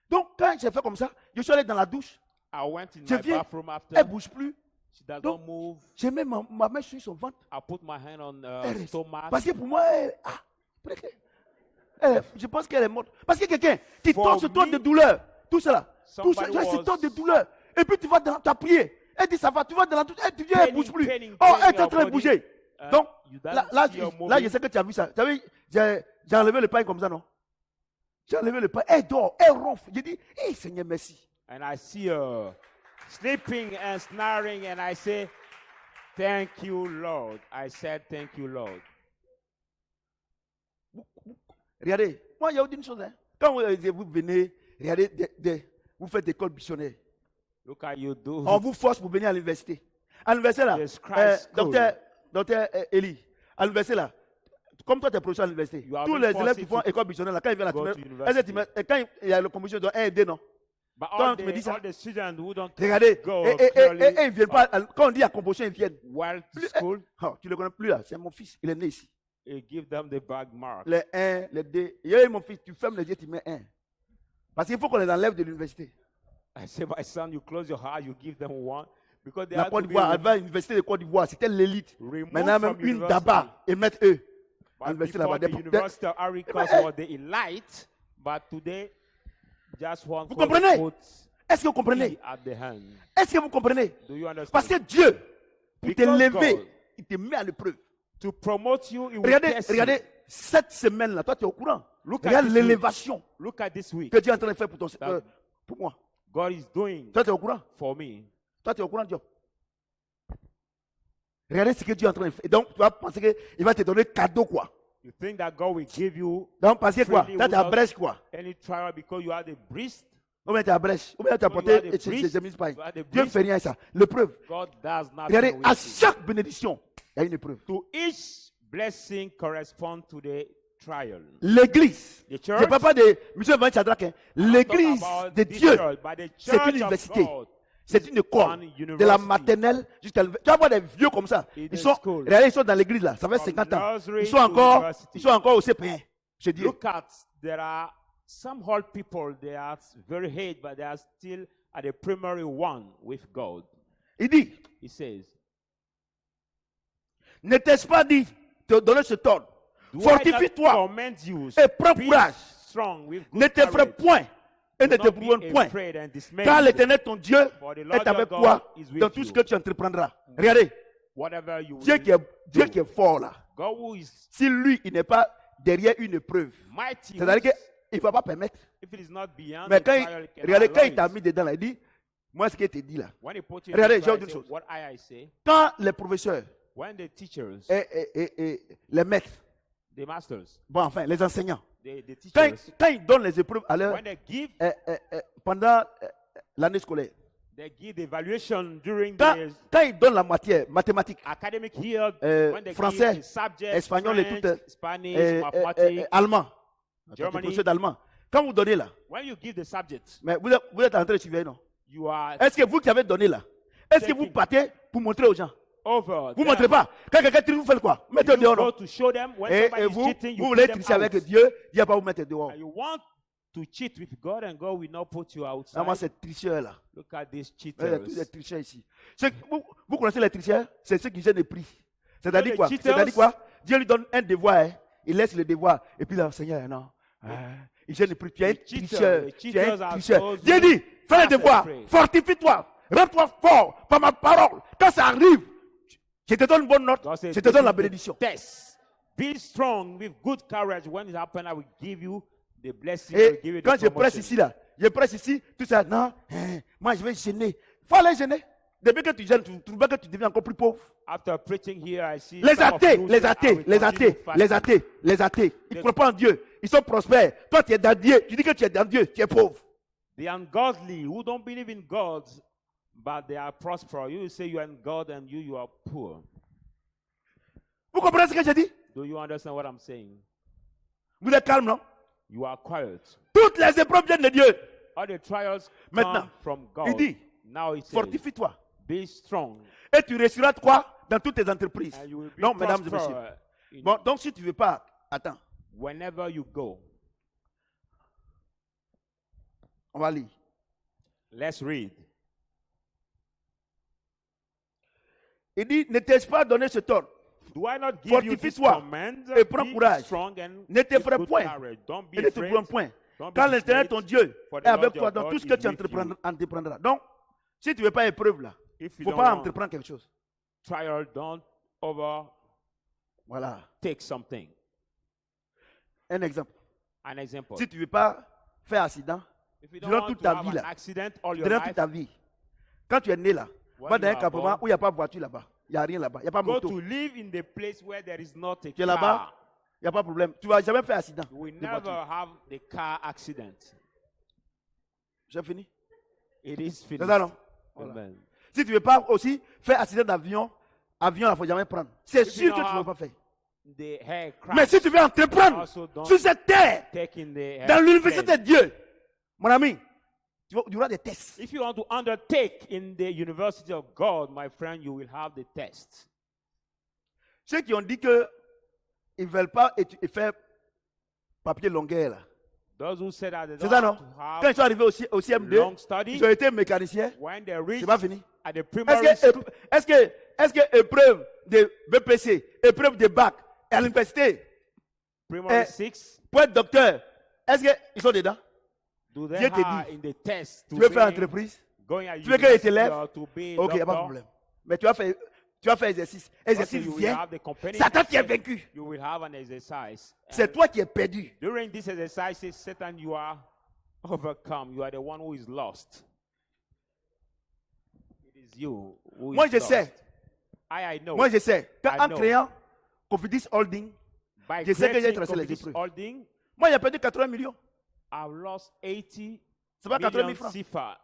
Donc, quand j'ai fait comme ça, je suis allé dans la douche, I went in je my viens, bathroom after. elle ne bouge plus. She does Donc, not move. J'ai mis ma main sur son ventre. I put my hand on Elle her reste. stomach. Parce que pour moi, je pense qu'elle est morte. Parce que quelqu'un qui For tombe sur toi me, de douleur, tout cela, somebody c'est was- toi de douleur. Et puis tu vas dans ta prière. Elle dit ça va, tu vas dans la douche, tu viens, elle ne bouge plus. Paining, Oh, elle est en your train de body. bouger. Uh, Donc, you là, don't see her là, je moving. sais que tu as vu ça. Tu as vu, j'ai enlevé le pain comme ça, non? J'ai enlevé le pain. Elle dort, elle ronfle. J'ai dit, hé Seigneur, merci. And I see her sleeping and snoring, and I say, thank you, Lord. I said, thank you, Lord. Regardez, moi, il y a une chose. Hein. Quand vous venez, regardez, vous faites des écoles missionnaires. Look how you do. On vous force pour venir à l'université. À l'université, là, Yes, Christ school. docteur Eli, à l'université, là, comme toi, tu es professeur à l'université, You have tous been les élèves forced qui font to école missionnaire, là, quand ils viennent là, go to tu university. mets, et quand il y a la commission, ils donnent 1 et 2, non? But Toi, all tu me dis ça. the students who don't Regardez, go et clearly ils ne viennent pas, quand on dit à composition, ils viennent. well to Plus- school, Oh, tu ne le connais plus, là, c'est mon fils, il est né ici. you give them the bag mark. Les 1, les 2, et mon fils, tu fermes les yeux, tu mets 1. Parce qu'il faut qu'on les enlève de l'université. I say, my son, you close your heart, you give them one. Because they La have Côte to be d'Ivoire, elle va à l'université de Côte d'Ivoire, c'était l'élite. removed Maintenant, même from une university. d'abord, et mettre eux. à But l'université before là-bas. the University of Aricos was the elite, but today, just one Vous for the comprenez? foot Est-ce que vous comprenez? at the hand. Est-ce que vous comprenez? Do you understand? Parce que Dieu, pour Because t'élever, God- il te met à l'épreuve. To promote you, it will Regardez, test you. regardez, cette semaine-là, toi tu es au courant. Look at Regarde this l'élévation Look at this week. que Dieu est en train de faire pour, That- pour moi. God is doing Toi tu es au courant. for me. Toi tu es au courant, Dieu. Regardez ce que Dieu est en train de faire. Et donc, tu vas penser qu'il va te donner cadeau, quoi. You think that God will give you Donc, parce que quoi? freely Toi tu es à without Brèche, quoi. any trial because you are the breast? Ou bien tu es à Brèche. Ou bien tu as you porté are the et priest. c'est mis pas. You are the Dieu ne priest. fait rien à ça. L'épreuve. God does not Regardez, à chaque bénédiction, il y a une épreuve. To each blessing correspond to the trial. L'église, The je church, ne parle pas de M. Van Chadrack, hein. L'église talk about de the Dieu, church, but the c'est une church of université. God C'est une école. one De la university. maternelle jusqu'à l'université. Tu vas voir des vieux comme ça. It Ils is sont, school. regardez, ils sont dans l'église là. Ça fait From 50 ans. nursery Ils sont to encore, university. ils sont encore au CP1. Je dis, Look at, there are some old people, they are very age, but they are still at the primary one with God. il dit, He says, n'était-ce pas dit te donner ce ordre? do I Fortifie-toi not command you, et prends be courage. strong with good Ne t'effraie courage. point et Do ne te not bourronne be point. afraid and dismayed. Car l'Éternel ton Dieu For the Lord est avec your toi God is with dans tout you. ce que tu entreprendras. Regardez, Whatever you Dieu will qui est fort là. God who is Si lui, il n'est pas derrière une épreuve, mighty, c'est-à-dire qu'il ne va pas permettre. if it is not beyond Mais the quand trial, it cannot regardez, quand allow il t'a it. mis dedans, là, il dit, Moi, ce qu'il te dit là. When he put you Regardez, in j'ai Christ, autre chose. what I say, Quand les professeurs when the teachers, et les maîtres, the masters, bon, enfin, les enseignants, the quand, teachers, quand ils donnent les épreuves à leur, when they give pendant l'année scolaire, the evaluation during quand, the quand ils donnent la matière mathématique, academic year, when they français, give the subjects, espagnol et French, tout, Spanish, mathematics, allemand, Germany. professeur d'allemand, quand vous donnez là, when you give the subjects, mais vous êtes en train de suivre, non? you are Est-ce que vous qui avez donné là, est-ce que vous partez pour montrer aux gens? over. Vous ne montrez pas. Quand quelqu'un triche, vous faites quoi? Mettez You dehors. go non? to show them when Et somebody is vous, cheating, you vous put voulez them tricher avec out. Dieu, Dieu va pas vous mettre dehors. And you want to cheat with God, and God will not put you outside. Ah, moi, c'est tricheur là. Look at these Il y a tous cheaters. les tricheurs ici. Vous connaissez les tricheurs? C'est ceux qui gênent les prix. C'est-à-dire les quoi? cheaters- C'est-à-dire quoi? Dieu lui donne un devoir, hein. Il laisse le devoir. Et puis là, Seigneur, non. Il gêne les prix. Tu es un Les cheaters- tricheur. les Tu es cheaters un are tricheur. those Dieu who dit, fais le fast and devoir. pray. Fortifie-toi. Rends-toi fort par ma parole. Quand ça arrive, je te donne une bonne note. God says, Je te "This donne is la the bénédiction. test. Be strong with good courage. When it happens, I will give you the blessing. I Et will give you the quand je presse promotion." ici, là, je presse ici, tout ça, non, moi je vais gêner. Il faut aller gêner. Depuis que tu gênes, tu trouves pas que tu deviens encore plus pauvre. After preaching here, I see Les some of athées, you les say, "I athées, will les continue athées, fasting." les athées, les athées. Ils ne croient pas en Dieu. Ils sont prospères. Toi, tu es dans Dieu. Tu dis que tu es dans Dieu, tu es pauvre. The ungodly who don't believe in God, but they are prosperous. You say you are in God and you are poor. Vous comprenez ce que je dis? Do you understand what I'm saying? Vous êtes calme, non? You are quiet. Toutes les épreuves viennent de Dieu. All the trials Maintenant, come from God. il dit, Now it says, fortifie-toi. be strong. Et tu réussiras quoi? Dans toutes tes entreprises. And you will be Non, mesdames et messieurs. prosper in Bon, donc si tu ne veux pas, attends, whenever you go. on va lire. Let's read. Il dit, ne t'ai-je pas donné ce tort? Do I not give you this Fortifie-toi command? et prends Be courage. strong and Ne take t'effraie good point. courage. Don't be Et ne te afraid. prends point. Don't be Quand l'Éternel, dismayed, ton Dieu, for the est avec Lord toi your dans God tout ce is que tu with you. entreprendras. Donc, si tu ne veux pas épreuve là, If il you ne faut don't pas want entreprendre quelque chose. trial, don't overtake Voilà. something. Un exemple. An example. Si tu ne veux pas faire accident, If you don't durant want toute to ta have vie an là, accident all your durant life, toute ta vie, quand tu es né là, When va you dans un are campement born, où il n'y a pas de voiture là-bas. Il n'y a rien là-bas. Il n'y a pas de go moto. to live in the place where there is not a Tu es là-bas, car. il n'y a pas de problème. Tu ne vas jamais faire accident. You will de never voiture. have the car accident. J'ai fini. It is C'est finished. ça, non? Voilà. Amen. Si tu ne veux pas aussi faire accident d'avion, il ne faut jamais prendre. C'est If you sûr que don't tu ne veux have pas faire. The hair Mais crash. si tu veux entreprendre Also don't sur cette terre, take in the hair dans l'université plane. de Dieu, mon ami, tu auras des tests. If you want to undertake in the university of God, my friend, you will have the test. Ceux qui ont dit qu'ils ne veulent pas faire papier longueur, là. Those who said that they C'est don't ça, want non? to Quand have ils sont arrivés au CM2, long study, ils ont été mécaniciens. when they reach C'est pas fini. at the primary Est-ce school, que épreuve de BPC, épreuve de bac, et à l'université, primary eh, 6, pour être docteur, est-ce qu'ils sont dedans? do they Dieu te have dit, in the test to Tu veux faire be entreprise? going at Tu veux qu'il te university lève? or to be Ok, il n'y a pas de doctor? problème. Mais tu vas faire exercice. Also, Exercice you will vient. have the company Satan qui est test. vaincu. You will have an exercise. C'est And toi qui es perdu. during this exercise, Satan, you are overcome. You are the one who is lost. It is you who Moi, is je lost. sais. I know. Moi, je sais. I En know. créant Cofidis Holding, By je sais que j'ai creating tracé les Cofidis épreuves. Holding, moi, j'ai perdu 80 millions. I've lost 80 C'est pas 80 000 million francs. CFA.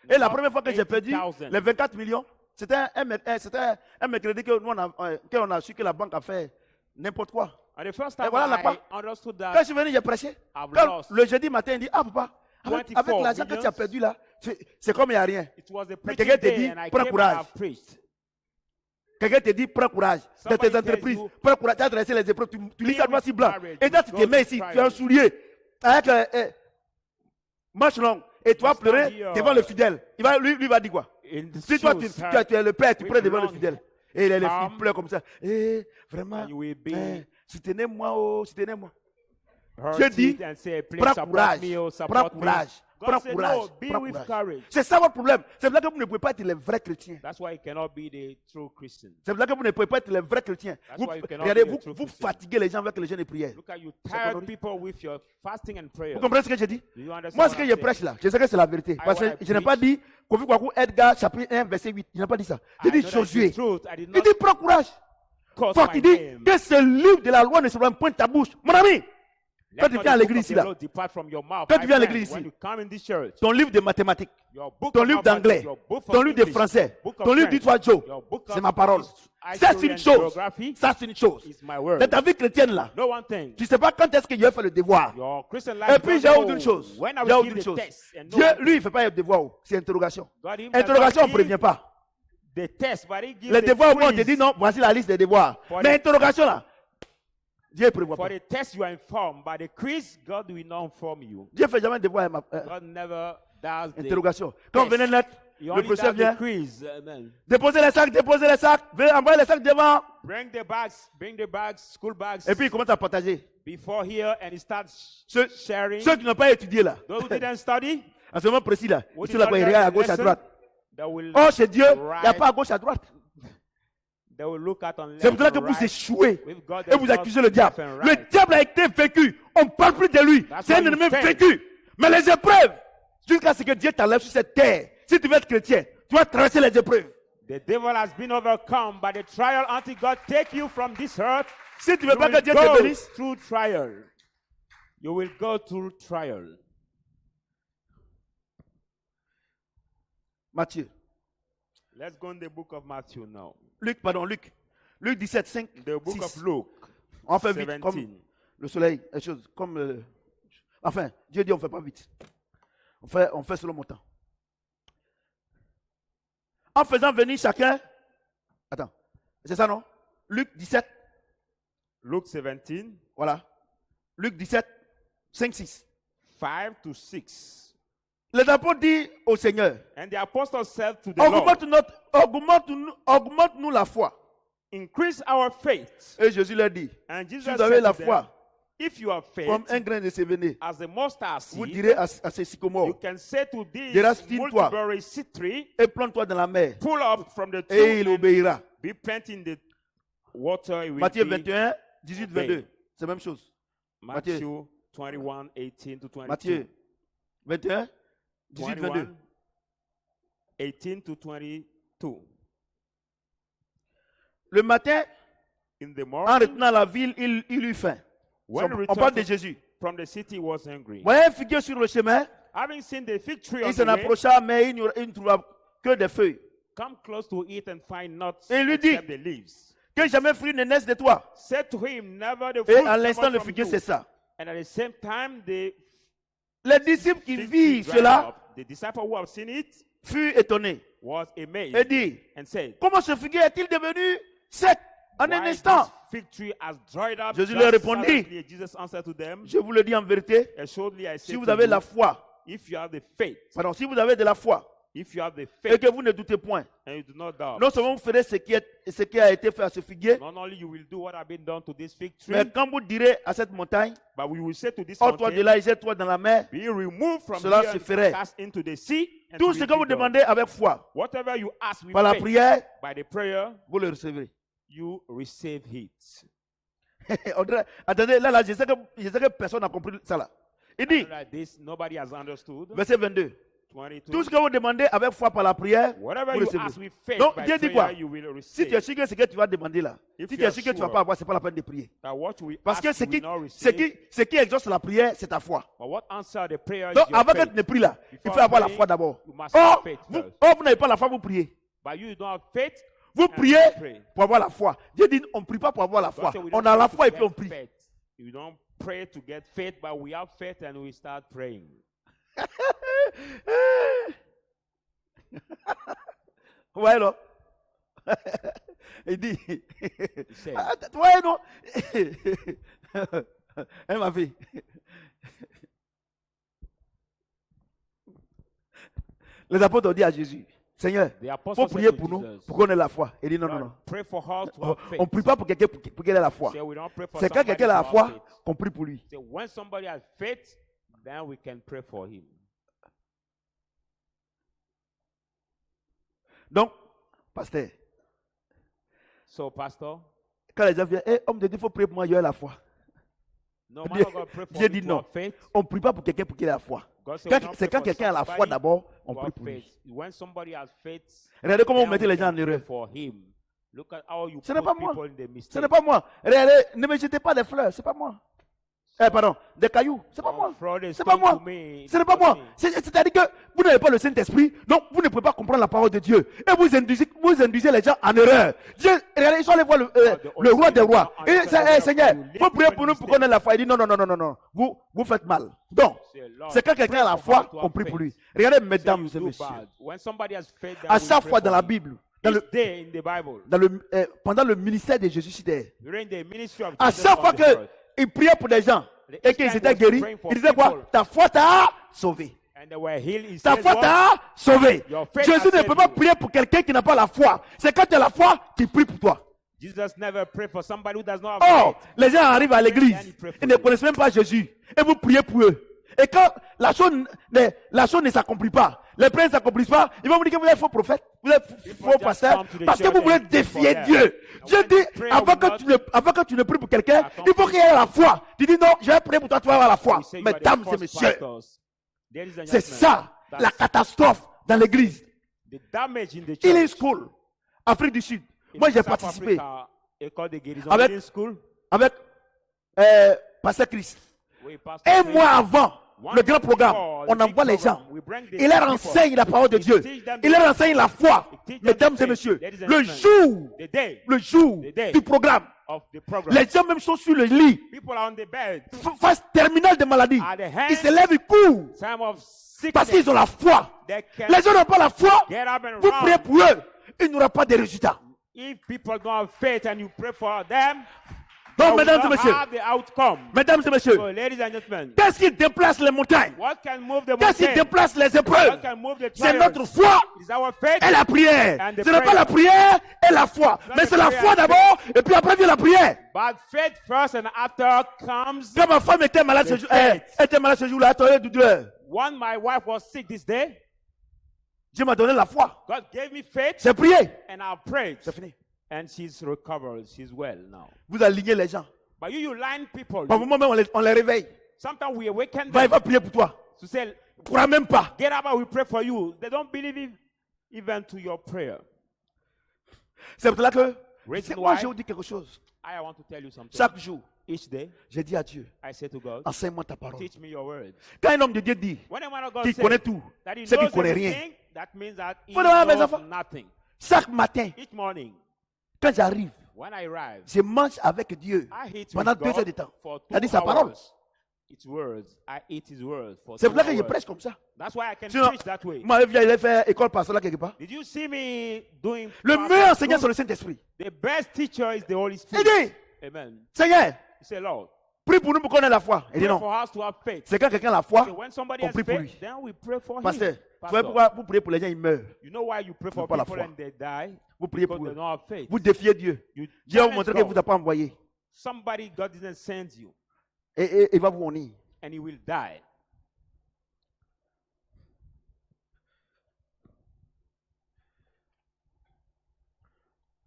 Et la Not première fois que j'ai perdu 80,000. les 24 millions, c'était un mercredi que nous, on a su que la banque a fait n'importe quoi. And the first Et time voilà la I part. understood Quand that je suis venu, j'ai prêché. I've Quand lost le jeudi matin, il dit, ah papa, avec 24 l'argent que tu as millions. perdu là, c'est comme il n'y a rien. it was a Mais preaching quelqu'un te day dit, and I prends came courage. and I preached. Quelqu'un te dit, prends courage. Dans Somebody tes tells entreprises, you, prends courage. Tu as dressé les épreuves, tu lis be ça noir si with blanc. courage, Et toi, tu go te mets to ici, tu as un trial. soulier avec manche longue. Et tu vas stand pleurer here. devant le fidèle. Lui va dire quoi? In the Si toi, shoes, tu es le père, tu with pleures devant le long fidèle. Et il arm. pleure comme ça. Vraiment, and you will be soutenez-moi, soutenez-moi. hurt Je dis, it and say, please prends support courage, me or prends support me. courage, God Prends said, courage. no, be Prends with courage. courage. C'est ça votre problème. C'est pour ça que vous ne pouvez pas être les vrais chrétiens. That's why you cannot be the true Christian. C'est pour ça que vous ne pouvez pas être les vrais chrétiens. That's Vous, why you cannot regardez, be a true vous Christian. fatiguez les gens avec les jeûnes et prières. Look at you C'est tired connerie. people with your fasting and prayer. Vous comprenez ce que je dis? Do you understand Moi, ce what que I'm je saying? prêche là, je sais que c'est la vérité. Parce what I que je n'ai pas preach. dit Kofi Kwaku Edgar chapitre 1 verset 8. Je n'ai pas dit ça. J'ai I dit know that Josué. it's the truth. I did Il not dit prends courage. cause Faut my qu'il dit name. que ce livre de la loi ne se point de ta bouche. Mon ami, Let quand tu not viens à the book l'église of ici the là, law depart from your mouth, Quand my tu viens à friend. l'église When ici, you come in this church, ton livre de mathématiques, your book ton of livre mathematics, d'anglais, your book ton of livre de English, français, book of ton livre French, d'histoire Joe, your book c'est of ma parole. history Ça, c'est une and chose. geography Ça, c'est une chose. is my word. Dans ta vie chrétienne là, No one thing. tu ne sais pas quand est-ce que Dieu fait le devoir. Your Christian life. Et puis, you j'ai don't autre know chose. when I J'ai will autre give the chose. test and no Dieu, one lui, il ne fait pas le devoir. C'est interrogation. God him does Interrogation, on not ne prévient give pas. the test, but he gives Les the devoirs, moi, on te quiz. dit non, voici la liste des devoirs. For Mais the- interrogation là, Dieu ne prévoit For pas. the test, you are informed. By the quiz, God will not inform you. Dieu ne fait jamais de devoir. God never does the Interrogation. Quand vous venez naître, He le only professeur does the vient. quiz. Amen. Déposez les sacs, déposez les sacs. Venez envoyer les sacs devant. Bring the bags, school bags Et puis il commence à partager. before here and he starts Ceux, sharing. ceux qui n'ont pas étudié là, Those who didn't study, en ce moment précis là, who ici did là, not il learn regarde à the gauche, à lesson, droite. they will, Oh, chez Dieu, il n'y a right. pas à gauche, à droite. they will look at on C'est left pour cela que and vous right. échouez With God, et there's vous not accusez le diable. left and Le right. diable a été vaincu. On ne parle plus de lui. That's C'est un why you ennemi fail. vaincu. Mais les épreuves, jusqu'à ce que Dieu t'enlève sur cette terre, si tu veux être chrétien, tu vas traverser les épreuves. The devil has been overcome by the trial until God take you from this earth. Si tu ne veux You pas que will Dieu te go bénisse, through trial. You will go through trial. Matthieu, Let's go in the book of Matthew now. Luc 17, 5, The book 6. of Luke. On fait vite 17. comme le soleil, les choses, comme enfin, Dieu dit on ne fait pas vite. On fait selon mon temps. En faisant venir chacun. Attends, c'est ça non? Luc 17, Luke 17, voilà. Luc 17, 5, 6. 5 to 6. Les apôtres disent au Seigneur, And the apostles said to the Lord, augmente-nous la foi. increase our faith. Et Jésus leur dit, And si Jesus vous avez said la to them, foi if you have faith comme un grain de sévéné, as a mustard vous seed, direz à ces you sycomores, can say to this Déracine-toi. mulberry seed tree, et plante-toi dans la mer, pull up from the et tree il and obéira. be planted in the water. It will Matthieu be 21, 18, obeyed. 22. C'est la même chose. Matthew 21, 18 to 22. Matthieu 21, 18, 22. 21, 18 to 22. Le matin, In the en morning, retournant à la ville, il eut faim. when On parle de returned Jésus. from the city, he was hungry. Voyez un figuier sur le chemin, Having seen the fig tree on il s'en the way, approcha, mais il ne trouva que des feuilles. come close to it and find not Et il lui dit, except the leaves. Que jamais fruit ne naisse de toi. Said to him, never the Et fruit à l'instant, come le from figuier you. cessa. And at the same time, the Les disciples qui fig tree virent dried cela up. The disciple who have seen it furent étonnés was amazed et dit, and said, comment ce figuier est-il devenu sec en un why instant? this fig tree has dried up? Jésus just leur répondit, suddenly?" Jesus answered to them, Je vous le dis en vérité, assuredly I say si vous to avez you, la foi, if you have the faith, pardon, si vous avez de la foi if you have the et faith que vous ne doutez point, and you do not doubt, non seulement vous ferez ce qui a été fait à ce figuier, not only you will do what has been done to this fig tree, mais quand vous direz à cette montagne, but we will say to this ôte-toi de mountain, là et jette-toi dans la mer, be removed from Cela here se and ferait. cast into the sea. And tout it ce will que vous be done. demandez avec foi, Whatever you ask with par la faith, prière, by the prayer, vous le recevrez. you receive it. Attendez, là, je sais que personne n'a compris ça là. Il dit, Like this, nobody has understood. verset 22, 22. tout ce que vous demandez avec foi par la prière, Whatever vous you recevez. ask with faith, Donc, by Dieu dit prayer, quoi? you will Si receive. tu es sûr que ce que tu vas demander là, If si you tu es are sûr que tu ne vas sure pas avoir, ce n'est pas la peine de prier. that what we Parce que ask, ce we qui, will not receive. ce qui exauce la prière, c'est ta foi. But what answer the prayer Donc, is your avant que faith. tu ne pries là, il Before faut avoir la praying, foi d'abord. you must have faith Vous first. n'avez pas la foi, vous priez. But you don't have faith. Vous and priez you pray. pour avoir la foi. Dieu dit, on ne prie pas pour avoir la God foi. said we On don't a la pray foi et to puis on get prie. faith. You don't pray to get faith, but we have faith and we start praying. Ouais, non. Il dit, said. ouais, non. Hein, ma fille. Les apôtres ont dit à Jésus, Seigneur, The il apostles faut said prier to pour nous, Jesus, pour qu'on ait la foi. Il dit non, non, "Lord, non. pray for us to On have faith." ne prie pas pour quelqu'un pour qu'il ait la foi. Say we don't pray for C'est quand somebody quelqu'un a la to have foi faith. qu'on prie pour lui. Say when somebody has faith, then we can pray for him. Donc, pasteur, So, Pastor, quand les gens viennent, homme de Dieu, il faut prier pour moi, il y a la foi. no man of God, pray for Dieu me dit to non. have faith. On ne prie pas pour quelqu'un pour qu'il ait la foi. God said, Quand- we don't C'est pray quand for quelqu'un a la foi somebody d'abord, on to prie have pour lui. faith. When somebody has faith, Regardez comment vous then mettez we les gens en can pray erreur. for him. Look at how you Ce n'est put pas moi. people in the Ce mistake. n'est pas moi. Regardez, ne me jetez pas des fleurs, c'est pas moi. Pardon, des cailloux, c'est pas moi. C'est pas moi. Ce n'est pas moi. C'est-à-dire que vous n'avez pas le Saint-Esprit, donc vous ne pouvez pas comprendre la parole de Dieu. Et vous induisez les gens en erreur. Dieu, regardez, ils sont allés voir le roi des rois. Et il dit, Seigneur, il faut prier pour nous pour qu'on ait la foi. Il dit, non, non, non, non, non, non. Vous faites mal. Donc, c'est quand quelqu'un a la foi qu'on prie pour lui. Regardez, mesdames et messieurs, à chaque fois dans la Bible, pendant le ministère de Jésus, à chaque fois qu'il priait pour des gens et qu'ils étaient guéris, il disait quoi? Ta foi t'a sauvé. Ta foi t'a sauvé. Jésus ne peut pas prier pour quelqu'un qui n'a pas la foi. C'est quand tu as la foi qu'il prie pour toi. Oh, les gens arrivent à l'église, ils ne connaissent même pas Jésus. Et vous priez pour eux. Et quand la chose ne s'accomplit pas, les prières ne s'accomplissent pas, ils vont vous dire que vous êtes faux prophète, vous êtes faux pasteur, parce que vous voulez défier Dieu. Dieu dit, avant que tu ne pries pour quelqu'un, il faut qu'il y ait la foi. Tu dis non, je vais prier pour toi, tu vas avoir la foi. Mesdames et messieurs, c'est ça la catastrophe dans l'église. Healing School, Afrique du Sud. Moi, j'ai participé avec Pasteur Christ. Un mois avant le grand programme, on envoie les gens. Il leur enseigne la parole de Dieu. Il leur enseigne la foi. Mesdames et messieurs, le jour du programme, les gens même sont sur le lit, phase terminale de maladie. Ils se lèvent, ils courent parce qu'ils ont la foi. Les gens n'ont pas la foi. Vous priez pour eux, il n'y aura pas de résultats. If people don't have faith and you pray for them, donc, mesdames et messieurs, mesdames et messieurs, qu'est-ce qui déplace les montagnes? Qu'est-ce qui déplace les épreuves? C'est notre foi et la prière. Ce n'est pas la prière et la foi, mais c'est la foi d'abord et puis après vient la prière. Quand ma femme était malade ce jour-là, attendez de douleur. When my wife was sick this day, Dieu m'a donné la foi. God gave me faith. J'ai prié. And I prayed. C'est fini. And she's recovered. She's well now. Vous alignez les gens. But you line people. Par moment même, on les réveille. Sometimes we awaken Va, il them. va prier pour toi. To say, Tu ne crois même pas. get up and we pray for you. They don't believe even to your prayer. C'est pour cela que Reason moi why je vous dis quelque chose. I want to tell you something. Chaque jour, Each day, j'ai dit à Dieu, I say to God, enseigne-moi ta parole. teach me your words. Quand un homme de Dieu dit When a man of God qu'il says connaît tout, that he c'est qu'il knows ne connaît rien. everything, that means that he Faut devoir, mes knows enfants. nothing. Chaque matin, Each morning, quand j'arrive, when I arrive, je mange avec Dieu I eat pendant with 2 heures de God temps. for 2 C'est-à-dire sa parole. hours. It's words. I eat his words for C'est 2 pour ça que je hours. prêche comme ça. That's why I can Sinon, preach that way. moi, je vais faire école pastorale quelque part. Did you see me doing Le pastor meilleur enseignant, school? c'est le Saint-Esprit. The best teacher is the Holy Il Spirit. dit, Amen. Seigneur, You say, Lord, prie pour nous pour qu'on ait la foi. Il dit pray non. for us to have faith. C'est quand quelqu'un a la foi, So when somebody on has prie pour faith, lui. then we pray for Pasteur, him. vous savez pourquoi vous priez pour les gens, ils meurent. You know why you pray for pas la people foi. and they die? Vous priez Because pour they eux. don't have faith. Vous défiez Dieu. You Dieu va vous challenge montrer qu'il ne God. vous a pas envoyé. Somebody God didn't send you, Et il va vous honner. and he will die.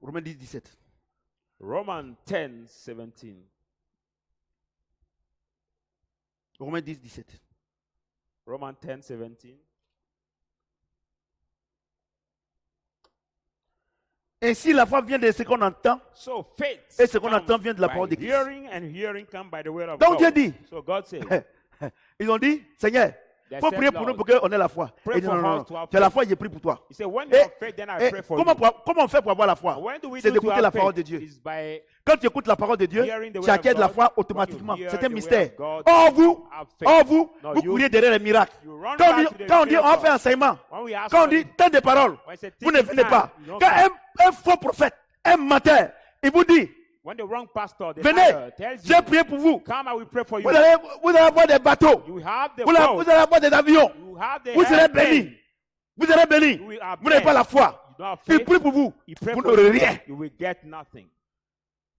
Romains 10, 17. Romans 10:17. Romains 10, 17. Romans 10:17. Ainsi, la foi vient de ce qu'on entend. So faith Et ce qu'on comes entend vient de la by parole de Christ. hearing, and hearing come by the word of Donc Dieu God. dit, So God said, ils ont dit, Seigneur, il faut prier pour nous pour qu'on ait la foi. Pray Il dit, non, for non, us non, to have tu as la faith. foi, j'ai pris pour toi. He said, when Et- you have faith, then I Et pray for comment, you. comment on fait pour avoir la foi? When do we C'est do to d'écouter la have parole faith? de Dieu. Is by Quand tu écoutes la parole de Dieu, hearing the tu word acquiers of de la God. foi When automatiquement. you hear C'est un the mystère. word of God, Or vous, have faith. or vous, No, vous you- courez derrière les miracles. You run Quand back to the on dit, on miracle. fait enseignement, When we ask quand on for dit it, tant de paroles, when it's a vous ne teaching venez time, pas. you don't Quand come. un faux prophète, un menteur, il vous dit, When the wrong pastor, the venez, liar, tells j'ai you, prié pour vous. come and we pray for you. Vous allez avoir des bateaux. You have the Vous boat. allez avoir des avions. You have the Vous serez airplane. bénis. Vous serez bénis. You will have Vous n'avez pas la foi. You don't have Il faith. prie pour vous. You pray Vous for n'aurez you. rien. You will get nothing.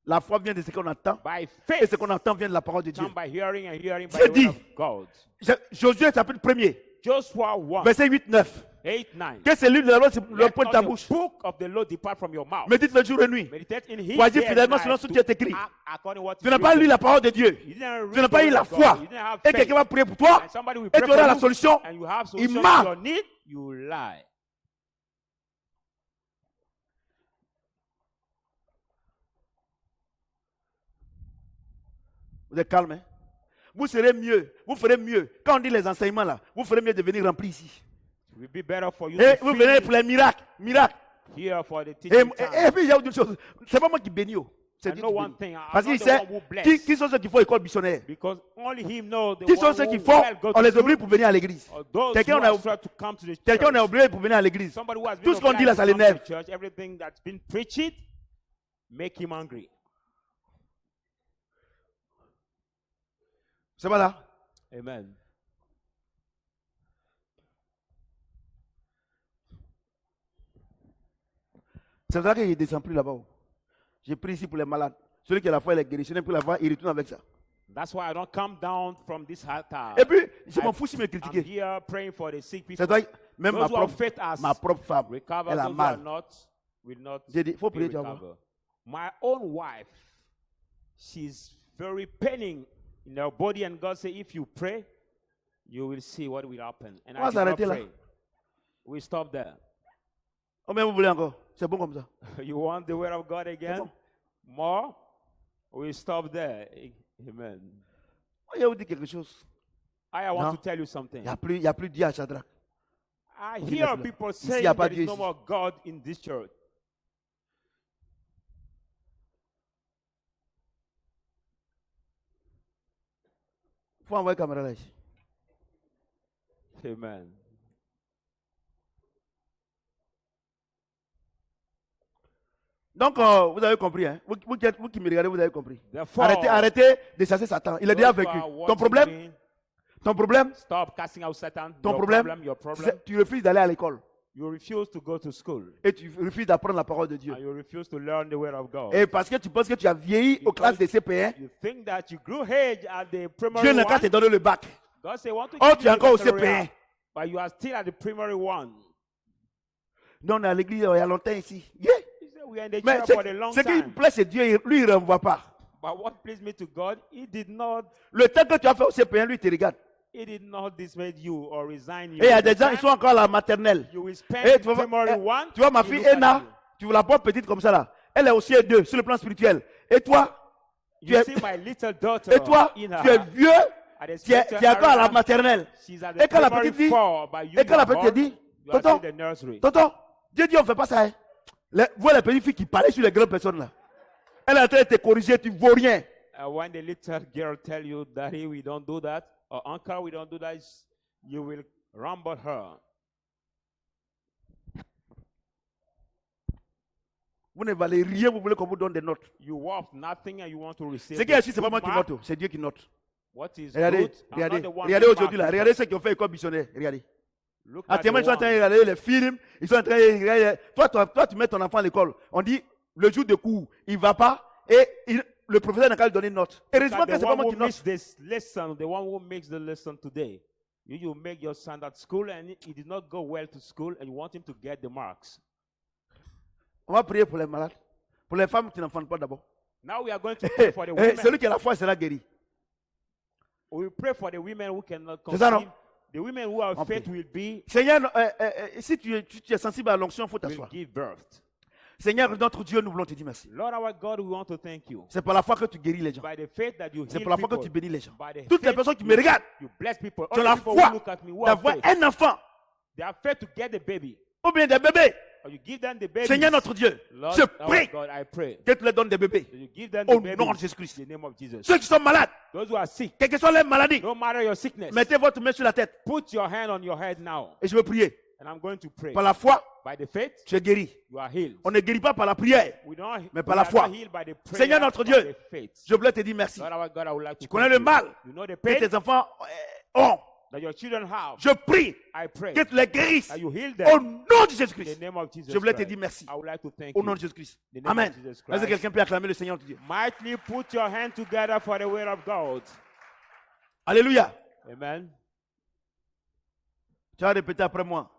La foi vient de ce qu'on entend. By Et faith, ce qu'on entend vient de la parole de Dieu. come by hearing, and hearing by Dieu the dit, word of God. Josué chapitre 1er, Joshua 1, verset 8-9. 8, 9. Que ce livre de la loi le Let point de ta not bouche. the book of the law depart from your mouth. Médite-le jour et nuit. Meditate in his Pour agir day and fidèlement night selon ce to qui est écrit. act according to what Tu is n'as pas written. lu la parole de Dieu. You didn't read Tu n'as the pas eu word la of foi. God. You didn't have Et faith. quelqu'un va prier pour toi. And somebody will Et pray tu for auras la you, solution. and you have Il solution ment. to your need, you lie. Vous êtes calme, hein? Vous serez mieux. Vous ferez mieux. Quand on dit les enseignements là, vous ferez mieux de venir remplir ici. It will be better for you Et to vous venez pour les miracles. Miracles. here for the Et teaching time. puis, il y a une chose. C'est pas moi qui bénis. C'est I Dieu know qui one bénit. thing. I'm Parce not qu'il the sait one who bless. qui sont ceux qui font école missionnaire. Because only him knows the Qui sont one ceux who qui font, well go on to les school, oblige pour venir à l'église. or those Quelqu'un who on a- have tried to come to the Quelqu'un on est church. obligé pour venir à l'église. Somebody who has been Tout ce qu'on dit obliged là, to ça come to l'énerve. the church, everything that's been preached, make him angry. C'est pas là. Amen. C'est pour ça qu'il ne descend plus là-bas. J'ai pris ici pour les malades. Celui qui a la foi, il est guéri. Celui qui a la foi, il retourne avec ça. That's why I don't come down from this altar. Et puis, je m'en I- fous si me I'm critiquer. here praying for the sick people. C'est toi, même Those who have faith ma propre femme, recover, elle a those who are mal. not will not J'ai dit, il faut be prier, tu vas voir. recover. My own wife, she's very paining in her body, and God said, if you pray, you will see what will happen. And On va I did not s'arrêter là. pray. We stop there. Combien vous voulez encore? C'est bon comme ça. You want the word of God again? bon. More? We stop there. Amen. Je vais vous dire quelque chose. I want Non. to tell you something. Il n'y a plus Dieu à Shadrach. I Ici, hear là. people Ici, saying y a pas there Dieu is no ici. more God in this church. Il faut envoyer caméra là ici. Amen. Donc, vous avez compris. Hein? Vous qui me regardez, vous avez compris. Therefore, Arrêtez de chasser Satan. Il est déjà those who vaincu. are Ton watching problème, me, ton problème, stop casting out Satan. ton Your problème, problem, your problem. c'est- tu refuses d'aller à l'école. You refuse to go to school. Et tu refuses d'apprendre la parole de Dieu. And you refuse to learn the word of God. Et parce que tu penses que tu as vieilli aux classes de CP1, You think that you grew age at the primary Dieu n'a qu'à one. te donner le bac. God say, want to Oh, give tu es you encore au the baccalaureate, CP1. but you are still at the primary one. Non, on est à l'église il y a longtemps ici. Yeah. He said, we are in the Mais church for a long ce qui time. plaît, c'est Dieu. Lui, il ne renvoie pas. But what pleased me to God, He did not Le temps que tu as fait au CP1, lui, il te regarde. dissuade you or resign you. Et il y a des The gens, ils time sont encore à la maternelle. you will spend Et in primary one. tu vois, ma he fille look at Ena, you. tu la vois petite comme ça là. Elle est aussi deux sur le plan spirituel. Et toi, tu You es, see my little daughter et toi, in tu es her. vieux, At the tu es spiritual encore à la arena, maternelle. she's at Et the quand la primary petite dit, four, but you et quand la are petite te dit, you are tonton, still in the nursery. tonton, Dieu dit, on ne fait pas ça. Hein. Vous, les petites filles qui parlaient sur les grandes personnes là. Elle est en train de te corriger, tu ne vaux rien. When the little girl tell you, Daddy, we don't do that, or Uncle, we don't do that, you will rumble her. Vous ne valez rien, vous voulez qu'on vous donne des notes. You worth nothing and you want to receive. Ce qui est ici, the c'est pas moi good qui mark. note, c'est Dieu qui note. What is Regardez, good? I'm regardez, not the one regardez who aujourd'hui là, mark regardez it. ceux qui ont fait école missionnaire, regardez. Look at Actuellement, the ils sont en train de one. regarder les films, ils sont en train de regarder. Toi, tu mets ton enfant à l'école. On dit, le jour de cours, il ne va pas et le professeur n'a qu'à lui donner une note. Heureusement Look que at ce the n'est pas one moi who qui note. missed this lesson, the one who makes the lesson today. You make your son at school and he did not go well to school and you want him to get the marks. On va prier pour les malades, pour les femmes qui n'enfantent pas d'abord. Now we are going to pray for the women. Celui qui a la foi sera guéri. We will pray for the women who cannot C'est ça, non? conceive. The women who have On faith prie. will be Seigneur, si tu es sensible à l'onction, il faut will t'asseoir. give birth. Seigneur, notre Dieu, nous voulons te dire merci. Lord our God, we want to thank you. C'est par la foi que tu guéris les gens. By the faith that you C'est heal pour la foi que people. tu bénis les gens. By the Toutes les faith personnes qui you- me regardent, You bless people. qui ont All la the people foi who look at me, who have d'avoir faith. un enfant They have faith to get the baby. ou bien des bébés. Or you give them the baby. Seigneur, notre Dieu, Lord je our prie God, I pray. que tu leur donnes des bébés. that You give them Au the baby nom de Jésus-Christ. in the name of Jesus. Ceux qui sont malades, Those who are sick, quelle que soit leur maladie, no matter your sickness, mettez votre main sur la tête put your hand on your head now. et je veux prier. And I'm going to pray. Par la foi, By the faith, tu es guéri. you are healed. On ne guérit pas par la prière, We don't, mais we par la are foi. not healed by the prayer, Seigneur notre by Dieu, the faith. je voulais te dire merci. Lord our God, I would like to Tu connais thank le you. mal You know the que pain tes enfants ont. that your children have. Je prie I pray que tu les guérisses that you heal au them nom de in Jésus-Christ. the name of Jesus Je voulais te Christ. dire merci. I would like to thank Au nom you. de Jésus-Christ. In the name Amen. of Jesus Est-ce Christ. que quelqu'un peut acclamer le Seigneur de Dieu? Mightily put your hand together for the word of God. Alléluia. Amen. Tu vas répéter après moi.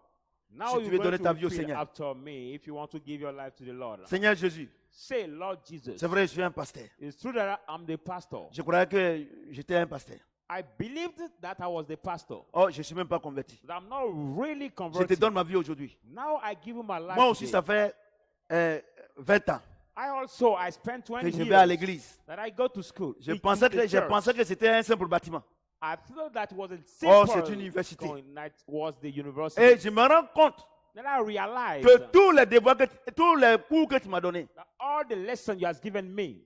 Now Si tu veux you're donner going ta to vie au repeat Seigneur. after me if you want to give your life to the Lord. Seigneur Jésus, Say, Lord Jesus, c'est vrai, je suis un pasteur. it's true that I'm the pastor. Je croyais que j'étais un pasteur. I believed that I was the pastor. Oh, je ne suis même pas converti. But I'm not really Je te converted. donne ma vie aujourd'hui. Now I give you my life Moi aussi, today. ça fait 20 ans I spent 20 que je vais à years l'église. that I go to school. Je in pensais the que church. c'était un simple bâtiment. I thought that was a Oh, simple c'est une université. that was the university. Et je me rends compte Then I realized que tous les devoirs, tous les cours que tu m'as donnés, that all the lessons you has given me,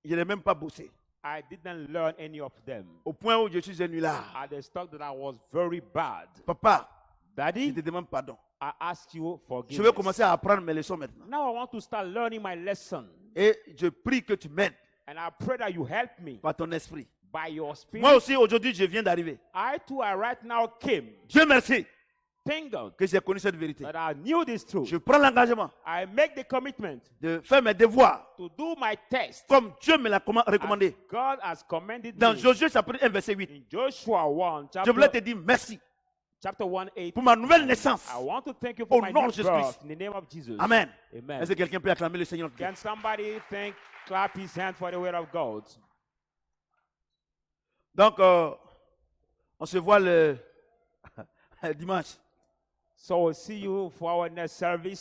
je n'ai même pas bossé. I didn't learn any of them. Au point où je suis un nulard. At the start that I was very bad. Papa, je Daddy, te demande pardon. I ask you Je forgiveness. vais commencer à apprendre mes leçons maintenant. Now I want to start learning my lesson. Et je prie que tu m'aides And I pray that you help me par ton esprit. by your spirit. Moi aussi, aujourd'hui, je viens d'arriver. I too, I right now came. Dieu merci Thank God que j'ai connu cette vérité. that I knew this truth. Je prends l'engagement I make the commitment de faire mes devoirs to do my test comme Dieu me l'a as recommandé. God has commanded Dans me. Josué chapitre 1, verset 8. In Joshua 1, Je voulais te chapter, dire merci chapter 1, 8. pour ma nouvelle naissance. I want to thank you for Au my nom new de Jésus birth Christ. in the name of Jesus. Amen. Amen. Est-ce que quelqu'un peut acclamer le Seigneur? Can somebody clap his hand for the word of God? Donc, on se voit le dimanche. So we'll see you for our next service.